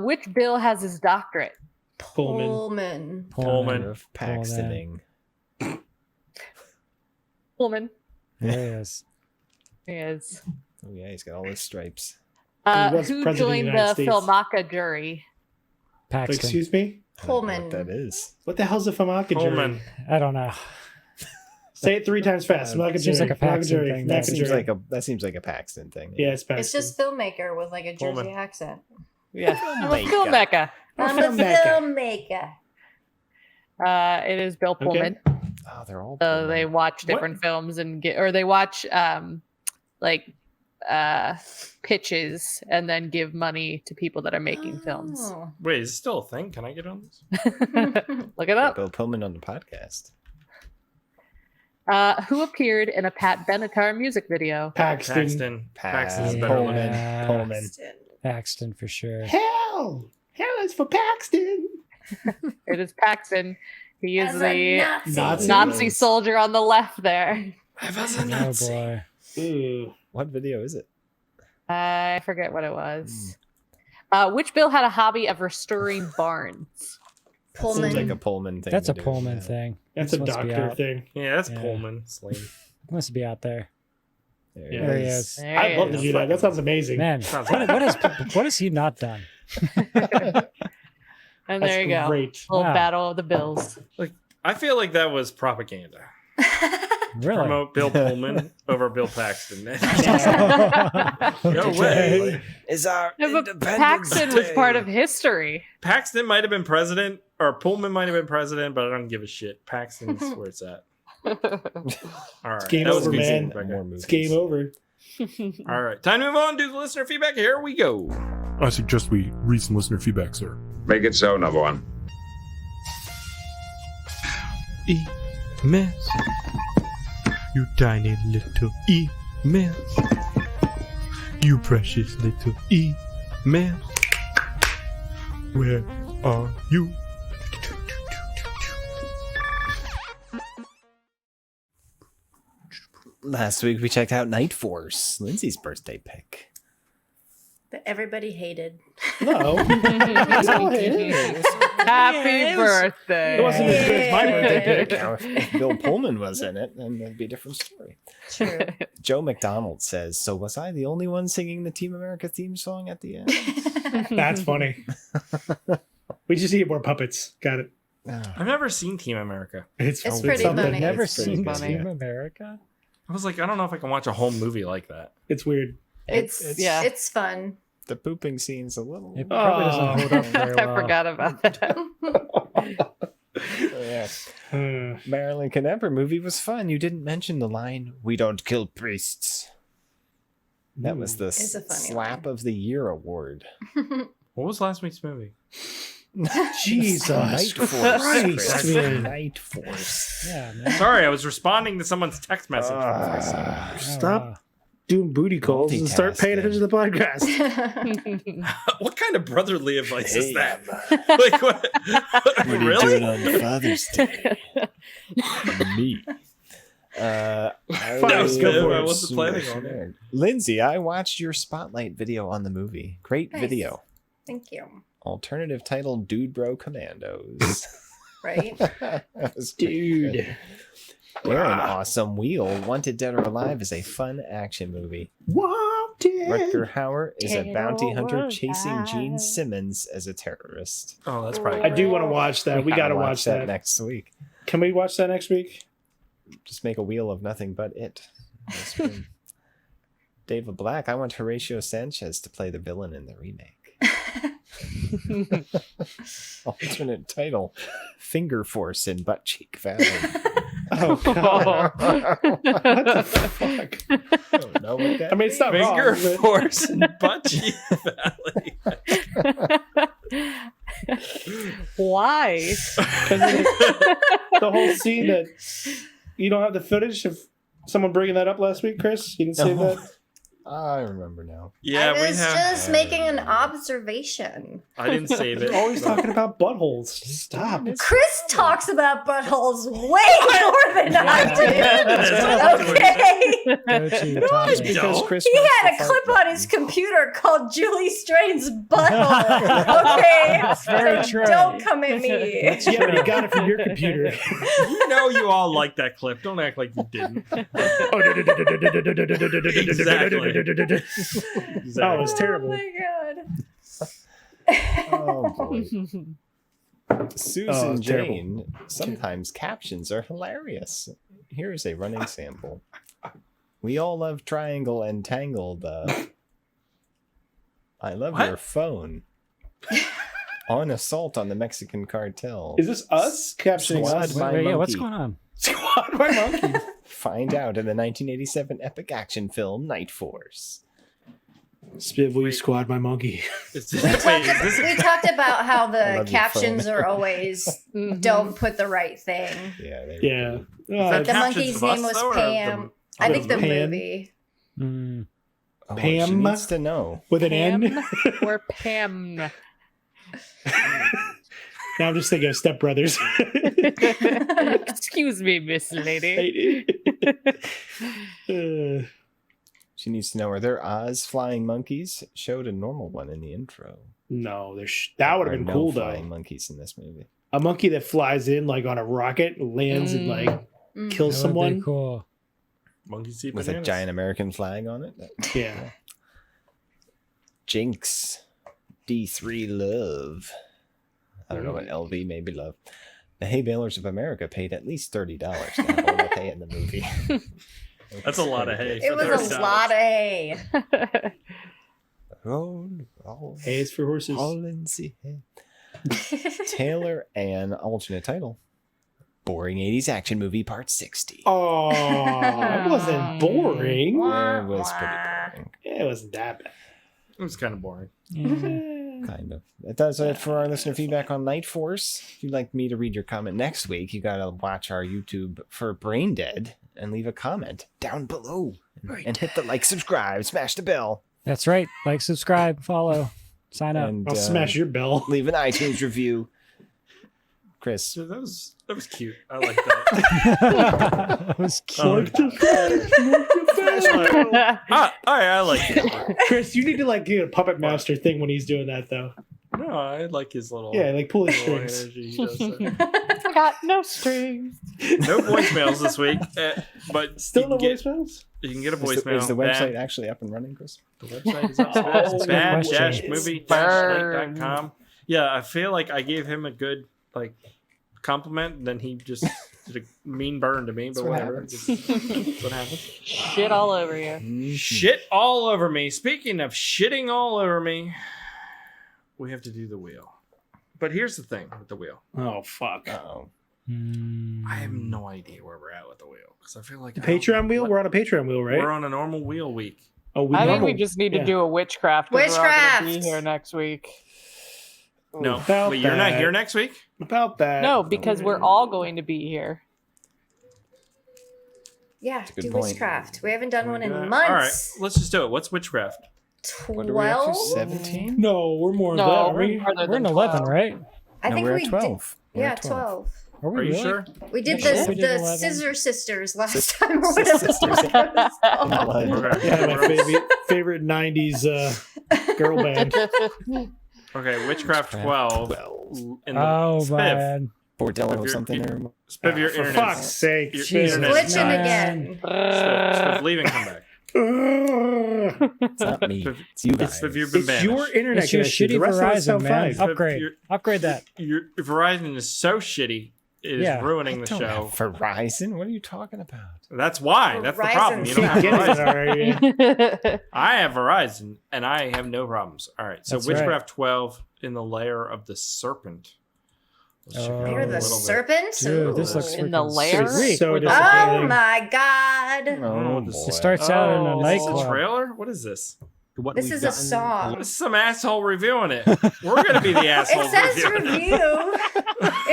Which Bill has his doctorate?
Pullman.
Pullman.
Of Paxtoning.
Pullman.
There he is.
He is.
Oh yeah, he's got all his stripes.
He was
Who
president of the
joined
United
the
States.
Filmaka jury?
Paxton.
Excuse me?
I don't know
Pullman.
what that is.
What the hell's a Famaka jury?
Pullman.
I don't know.
Say it 3 times fast. Famaka
seems
jury.
like a Paxton
Famaka jury.
thing.
That
Famaka
seems
jury.
like a Paxton thing.
Yeah, it's Paxton.
It's just filmmaker with like a Jersey
Pullman.
accent.
Yeah.
I'm a filmmaker.
I'm a
filmmaker.
filmmaker.
It is Bill Pullman.
Oh, they're all.
So they watch different films and they watch pitches and then give money to people that are making films.
Oh.
Wait, is it still a thing? Can I get on this?
Look it up.
Bill Pullman on the podcast.
Who appeared in a Pat Benatar music video?
Paxton.
Paxton's better
Pullman.
looking.
Yeah.
Pullman.
Paxton for sure.
Hell is for Paxton.
It is Paxton. He is
As a
the
Nazi.
Nazi soldier on the left there.
Oh boy.
Ooh.
What video is it?
I forget what it was. Which Bill had a hobby of restoring barns?
Pullman.
Seems like a Pullman thing.
That's
to
a
do,
Pullman
yeah.
thing.
That's
This
a
must be
doctor
out.
thing.
Yeah, that's
Yeah.
Pullman. Slade.
Must be out there.
There
Yeah.
There he is.
There
I'd
he
love to
is.
do that. That sounds amazing.
Man,
Sounds
what has he not done?
And
That's
there you go.
great.
Little
Wow.
battle of the Bills.
I feel like that was propaganda.
Really?
Promote Bill Pullman over Bill Paxton. No
Okay.
way.
Is our
No, but
Independence
Paxton was
Day.
part of history.
Paxton might have been president, or Pullman might have been president, but I don't give a shit. Paxton's where it's at. All right.
game
that was
over,
a good
man.
scene back there.
More movies.
It's game over.
All right. Time to move on to the listener feedback. Here we go.
I suggest we read some listener feedback, sir.
Make it so, number one.
Emails. You tiny little emails. You precious little emails. Where are you?
Last week we checked out Night Force, Lindsay's birthday pick.
That everybody hated.
No.
Happy birthday.
It wasn't as good as my birthday pick.
Now, if Bill Pullman was in it, then it'd be a different story.
True.
Joe McDonald says, "So was I the only one singing the Team America theme song at the end?"
That's funny. We just need more puppets. Got it.
I've never seen Team America.
It's
pretty
something.
funny.
Never
It's pretty
seen
good,
Team
yeah.
America?
I was like, I don't know if I can watch a whole movie like that.
It's weird.
It's fun.
The pooping scene's a little.
It probably doesn't hold up very well.
I forgot about that.
Yeah. Marilyn Knepper movie was fun. You didn't mention the line, "We don't kill priests." That was the
It's a funny
slap of the year award.
What was last week's movie?
Jesus
Night Force.
Christ,
Chris.
man.
Night Force.
Yeah, man.
Sorry, I was responding to someone's text message.
Stop doing booty calls and start paying attention to the podcast.
What kind of brotherly advice is
Hey,
that? Like, what?
What are you
Really?
doing on Father's Day? Me.
That was good. I wasn't planning on it.
Lindsay, I watched your spotlight video on the movie. Great
Nice.
video.
Thank you.
Alternative title, Dude Bro Commandos.
Right?
That was
Dude.
Aaron, Awesome Wheel, Wanted Dead or Alive is a fun action movie.
Wanted.
Rutger Hauer is a
Dead
bounty
or
hunter chasing
alive.
Gene Simmons as a terrorist.
Oh, that's probably.
I do want to watch that. We got to
gotta
watch that.
next week.
Can we watch that next week?
Just make a wheel of nothing but it. This spring. David Black, I want Horatio Sanchez to play the villain in the remake. Alternate title, Finger Force in Butt Cheek Valley.
Oh, God. What the fuck?
I don't know what that
I mean, it's not
Finger
wrong. but-
Force and Butt Cheek Valley.
Why?
The whole scene that you don't have the footage of someone bringing that up last week, Chris. You didn't say that.
I remember now.
Yeah,
I was just making an observation.
I didn't save it.
You're always talking about buttholes. Stop.
Chris talks about buttholes way more than I do. Okay.
Just because Chris
He
wants
had
to
a
fight
clip
with
on his computer called Julie Strain's butthole. Okay.
That's very
So
true.
don't come at me.
Yeah, but you got it from your computer.
You know you all like that clip. Don't act like you didn't. Exactly.
Oh, it was terrible.
Oh my god.
Oh boy. Susan
it's terrible.
Jane. Sometimes captions are hilarious. Here's a running sample. We all love Triangle and Tangled. I love your phone. On assault on the Mexican cartel.
Is this us captioning
Squad
us?
by
Yeah, what's
monkey.
going on?
Squad by monkey.
Find out in the 1987 epic action film Night Force.
Spiv, Squad by monkey.
We talked about how
I
the
love your
captions
phone.
are always don't put the right thing.
Yeah.
Yeah.
Like the monkey's name was Pam. I think the
Pam?
movie.
Oh,
Pam?
She needs to know.
With an
Pam
N?
or Pam?
Now I'm just thinking of Step Brothers.
Excuse me, Miss Lady.
She needs to know, are there Oz flying monkeys? Showed a normal one in the intro.
No, that would have been
no
cool
flying
though.
monkeys in this movie.
A monkey that flies in like on a rocket, lands and like kills
That would be
someone.
cool.
Monkeys eat
With a
bananas.
giant American flag on it.
Yeah.
Jinx. D3 Love. I don't know what LV maybe love. The Hay Balers of America paid at least $30 to have all the hay in the movie.
That's a lot of hay.
It was a lot of hay.
Hay's for horses.
Taylor and alternate title. Boring 80s action movie part 60.
Oh, it wasn't boring.
It was pretty boring.
Yeah, it wasn't that bad.
It was kind of boring.
Kind of. That does it for our listener feedback on Night Force. If you'd like me to read your comment next week, you gotta watch our YouTube for Brain Dead and leave a comment down below. And hit the like, subscribe, smash the bell.
That's right. Like, subscribe, follow, sign up.
And,
I'll smash your bell.
Leave an iTunes review. Chris.
That was cute. I like that.
That was cute.
I like it.
Chris, you need to like do a puppet master thing when he's doing that though.
No, I like his little
like pull his
little
strings.
energy he does there.
Got no strings.
No voicemails this week, but
Still
you
no
can get-
voicemails?
You can get a voicemail.
Is the website actually up and running, Chris?
The website is up.
Oh,
bad-movie-night.com. Yeah, I feel like I gave him a good compliment, and then he just did a mean burn to me. But whatever. That's what happens.
Shit all over you.
Shit all over me. Speaking of shitting all over me, we have to do the wheel. But here's the thing with the wheel.
Oh fuck.
Uh-oh.
I have no idea where we're at with the wheel because I feel like
The Patreon wheel? We're on a Patreon wheel, right?
We're on a normal wheel week.
Oh,
I think we just need to do a witchcraft. 'Cause we're all gonna be here next week.
No,
About
wait, you're not
that.
here next week?
About that.
No, because we're all going to be here.
Yeah,
good
do
point.
witchcraft. We haven't done one in
All right,
months.
let's just do it. What's witchcraft?
12?
17?
No, we're more than
No,
that, aren't
we're
we?
farther
We're in
than
11,
12.
right?
I
No,
think
we're
we
at 12.
did. Yeah, 12.
Are we
Are you
really?
sure?
We did
Yeah,
the
we did 11.
Scissor Sisters last time or whatever. the fuck it was called.
Okay.
Yeah, my favorite 90s girl band.
Okay, witchcraft 12. In the
Oh,
Spiv.
man.
Bordello or something there.
Spiv, your
For
internet.
fuck's sake.
Your
Jesus,
internet's
Glitching
not-
again.
Spiv, leave and come back.
It's not me. It's you guys.
Spiv, you've been
It's
banished.
your internet
It's your
connection.
shitty
The rest of us
Verizon,
sound
man.
fine.
Upgrade. Upgrade that.
Your Verizon is so shitty, it is
Yeah.
ruining the
Don't
show.
have Verizon? What are you talking about?
That's why. That's the
Verizon
problem. You don't have
Get it,
Verizon.
all right.
I have Verizon, and I have no problems. All right, so
That's right.
Witchcraft 12 in the lair of the serpent. Let's check it out
You're
a
the
little bit.
serpent?
Dude, this looks
In the
freaking
lair?
sweet.
So
With-
Oh
disappointing.
my god.
Oh,
this
boy.
It starts out in a
Is this a
nightclub.
trailer? What is this?
what
This
we've
is a
gotten.
song.
This is some asshole reviewing it. We're gonna be the asshole.
It says review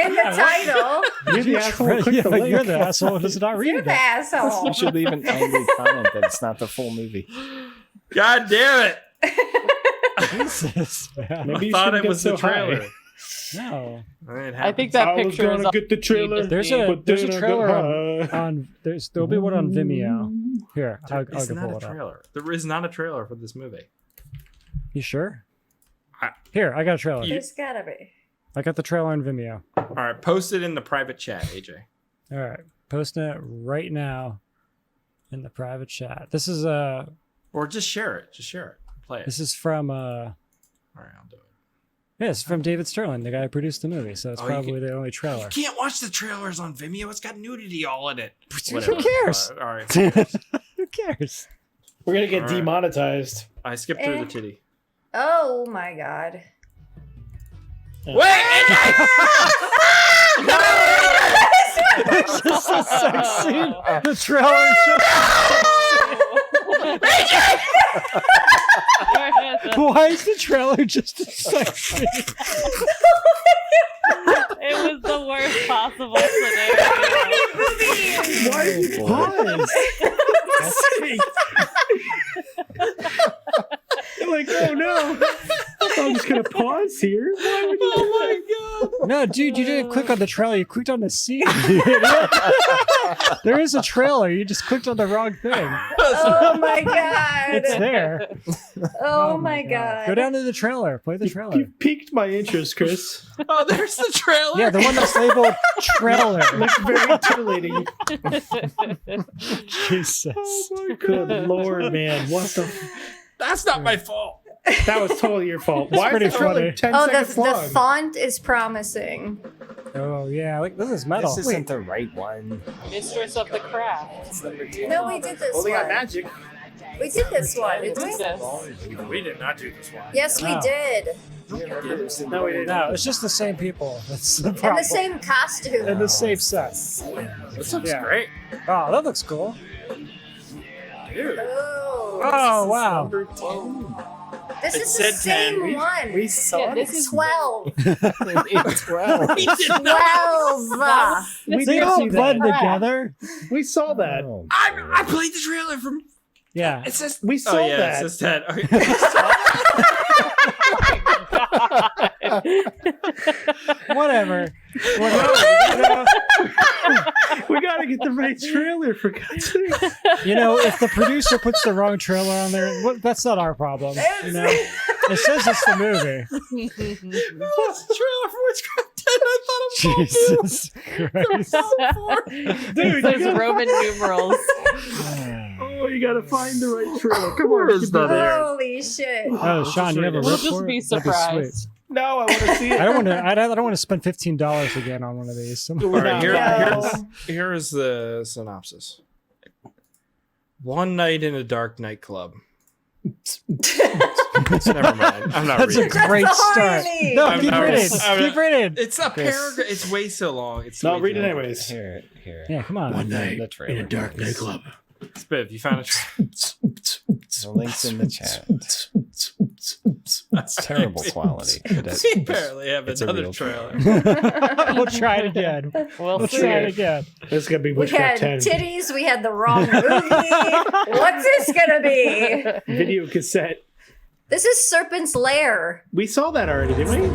in the title.
You're the asshole. Click the link.
You're the asshole who does not read
You're
it.
the asshole.
You should leave an angry comment that it's not the full movie.
God damn it!
Jesus, man.
Maybe
I
you
thought
shouldn't
it
get
was
so
the trailer.
high.
No.
I think that
I was
picture is
gonna get the trailer.
There's
but
a
then I
trailer
got high.
on there'll be one on Vimeo. Here, I'll
It's
go
not
pull
a
it up.
trailer. There is not a trailer for this movie.
You sure? Here, I got a trailer.
There's gotta be.
I got the trailer on Vimeo.
All right, post it in the private chat, AJ.
All right, posting it right now in the private chat. This is
Or just share it. Just share it. Play it.
this is from
All right, I'll do it.
yeah, it's from David Sterling, the guy who produced the movie. So it's probably the only trailer.
You can't watch the trailers on Vimeo. It's got nudity all in it.
Who cares?
All right.
Who cares?
We're gonna get
All right.
demonetized.
I skipped through the titty.
Oh my god.
Wait!
It's just a sex scene. The trailer shows. Why is the trailer just a sex scene?
It was the worst possible scenario.
Why did you pause? You're like, oh no. I'm just gonna pause here.
Oh my god!
No, dude, you didn't click on the trailer. You clicked on the scene. There is a trailer. You just clicked on the wrong thing.
Oh my god.
It's there.
Oh my god.
Go down to the trailer. Play the trailer.
You piqued my interest, Chris.
Oh, there's the trailer.
Yeah, the one that's labeled trailer.
Looks very titillating.
Jesus.
Good lord, man. What the?
That's not my fault.
That was totally your fault.
It's
Why
pretty
is the trailer
funny.
10
Oh,
seconds
the
long?
font is promising.
Oh yeah, like this is metal.
This isn't the right one.
Mistress of the craft.
It's number 2.
No, we did this
Only got
one.
magic.
We did this one, didn't we?
We did not do this one.
Yes, we
No.
did.
No, we didn't.
No, it's just the same people. That's the
And
problem.
the same costume.
And the same set.
This looks great.
Oh, that looks cool.
Dude.
Oh wow.
This
It
is the
said 10.
same one.
We saw
Yeah,
this.
this is
12.
12.
We did not.
12.
We
They
did
all
see
blend
that.
together.
We saw that.
Oh,
I played the trailer from.
Yeah.
It says.
We saw
Oh yeah,
that.
it says 10. Okay.
Whatever.
We gotta get the right trailer for God's sake.
You know, if the producer puts the wrong trailer on there, that's not our problem. You know, it says it's the movie.
What's the trailer for Witchcraft 10? I thought it was
Jesus Christ.
Dude,
Those
you gotta,
Roman numerals.
oh, you gotta find the right trailer. Come
Where
on.
is
keep
that
it
at?
there.
Holy shit.
Oh, Sean, you have a
We'll
rip
just
for it?
be
That'd
surprised.
sweet.
No, I want to see it.
I don't want to. I don't want to spend $15 again on one of these.
All right,
No.
here is the synopsis. One night in a dark nightclub. Never mind. I'm not
That's a
reading.
great start.
horny.
No,
I'm
keep
not-
reading.
I'm
Keep
not-
reading.
It's a
Chris.
paragraph. It's way so long. It's
No,
way
read
too
it
long.
anyways.
here.
Yeah, come on.
One night
The trailer,
in a dark
please.
nightclub.
Spiv, you found a trailer.
The link's in the chat. It's terrible quality. But
We apparently have
it's a
another
real
trailer.
We'll try it again.
We'll
We'll
see.
try it again.
This is gonna be
We had
Witchcraft 10.
titties. We had the wrong movie. What's this gonna be?
Video cassette.
This is Serpent's Lair.
We saw that already, didn't we?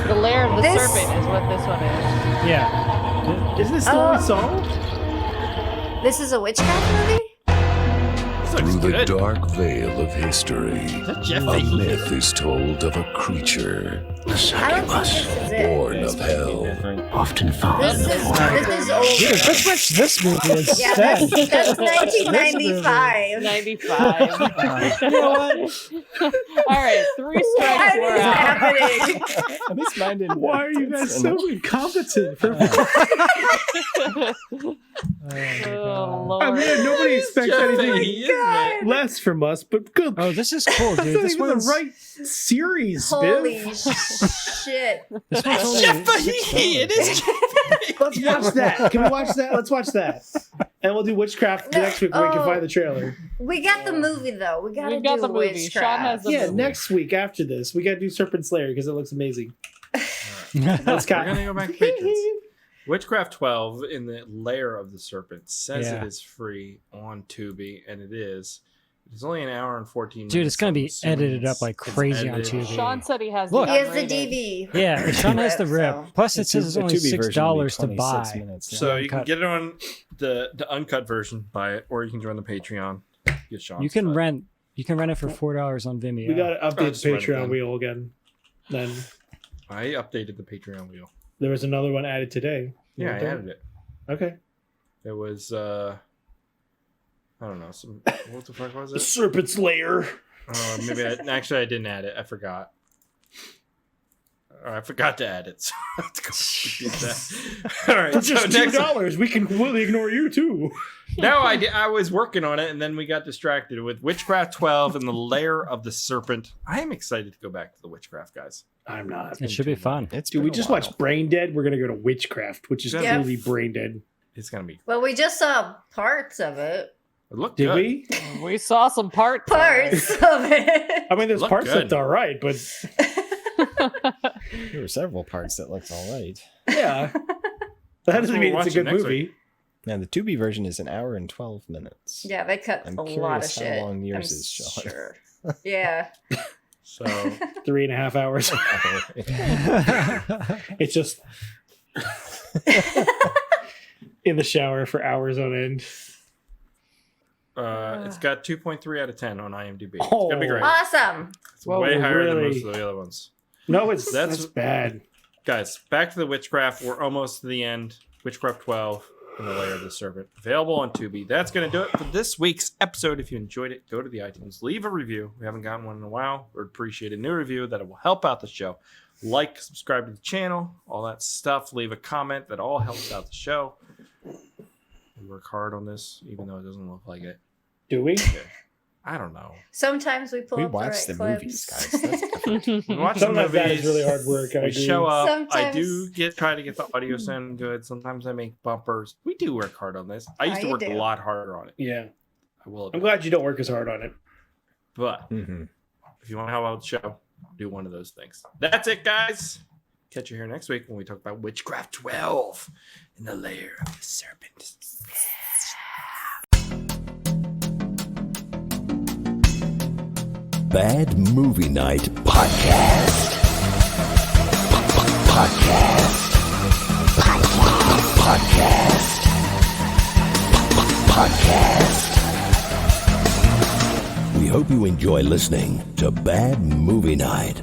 The Lair of the
This-
Serpent is what this one is.
Yeah.
Isn't this the one we saw?
This is a witchcraft movie?
This looks
Through the
good.
dark veil of history,
Is that Jeff
a
Fahey?
myth is told of a creature,
I don't think this is it.
born of hell.
Often found
This is old.
Dude, let's watch this movie
Yeah,
instead.
that's 1995.
95.
You know what?
All right, 3 strikes.
What
We're
is
out.
happening?
At least mine didn't.
Why are you guys so incompetent?
Oh, Lord.
I mean, nobody expects
Jeff
anything
Fahey, isn't it?
less from us, but good.
Oh, this is cool,
That's
dude.
not
This
even the
one's
right series,
Holy
Biff.
shit.
This one's only
Jeff
$6.
Fahey. It is.
Let's watch that. Can we watch that? Let's watch that. And we'll do Witchcraft next week where we can find the trailer.
We got the movie, though. We got
the movie. Sean has the movie.
Next week after this, we got to do Serpent Slayer because it looks amazing. Let's
We're going to go back to patrons. Witchcraft 12 in the Lair of the Serpent says it is free on Tubi, and it is. It's only an hour and 14 minutes.
Dude, it's going to be edited up like crazy on Tubi.
Sean said he has
He has the DV.
Yeah, Sean has the rip.
So.
Plus, it says it's only $6 to buy.
Minutes,
So you can get it on the uncut version, buy it, or you can join the Patreon. Get Sean's
You can
cut.
rent it for $4 on Vimeo.
We got to update
just
the
rent it
Patreon
then.
wheel again. Then
I updated the Patreon wheel.
there was another one added today.
Yeah, I added it.
Okay.
It was I don't know. What the fuck was
The
it?
Serpent Slayer.
Maybe actually I didn't add it. I forgot. Or I forgot to add it. So I have to go do that. All right.
For just
so next,
$2, we can completely ignore you too.
no, I was working on it, and then we got distracted with Witchcraft 12 and the Lair of the Serpent. I am excited to go back to the Witchcraft, guys.
I'm not.
It should be fun.
Dude, we just watched Brain Dead. We're gonna go to Witchcraft, which is
Yeah.
really Brain Dead.
It's gonna be.
Well, we just saw parts of it.
It looked
Did
good.
we?
We saw some parts
Of it.
I mean, there's
Looked
parts
good.
looked all right, but
There were several parts that looked all right.
yeah, that doesn't
what
mean
we're
it's a
watching
good
next
movie.
Now, the Tubi version is an hour and 12 minutes.
Yeah, they cut
I'm
a lot of
curious how
shit.
long yours
I'm
is, Sean.
Sure. Yeah.
So
3.5 hours. It's just in the shower for hours on end.
it's got 2.3 out of 10 on IMDb. It's gonna be great.
Awesome.
It's way higher than
really?
most of the other ones.
No, that's bad.
Guys, back to the Witchcraft. We're almost to the end. Witchcraft 12 and the Lair of the Serpent. Available on Tubi. That's going to do it for this week's episode. If you enjoyed it, go to the iTunes. Leave a review. We haven't gotten one in a while. We'd appreciate a new review that will help out the show. Like, subscribe to the channel, all that stuff. Leave a comment. That all helps out the show. We work hard on this, even though it doesn't look like it.
Do we?
I don't know.
Sometimes we pull
We
up
watch
the
the
right
movies,
clips.
guys. That's different.
We watch the
Sometimes that
movies.
is really hard work. I
We
agree.
show up. I
Sometimes-
do try to get the audio sound good. Sometimes I make bumpers. We do work hard on this. I used to
you
work
do.
a lot harder on it.
Yeah,
I will
I'm
admit.
glad you don't work as hard on it.
But
Mm-hmm.
if you want to help out the show, do one of those things. That's it, guys. Catch you here next week when we talk about Witchcraft 12 in the Lair of the Serpent.
Bad Movie Night Podcast. Podcast. Podcast. Podcast. We hope you enjoy listening to Bad Movie Night.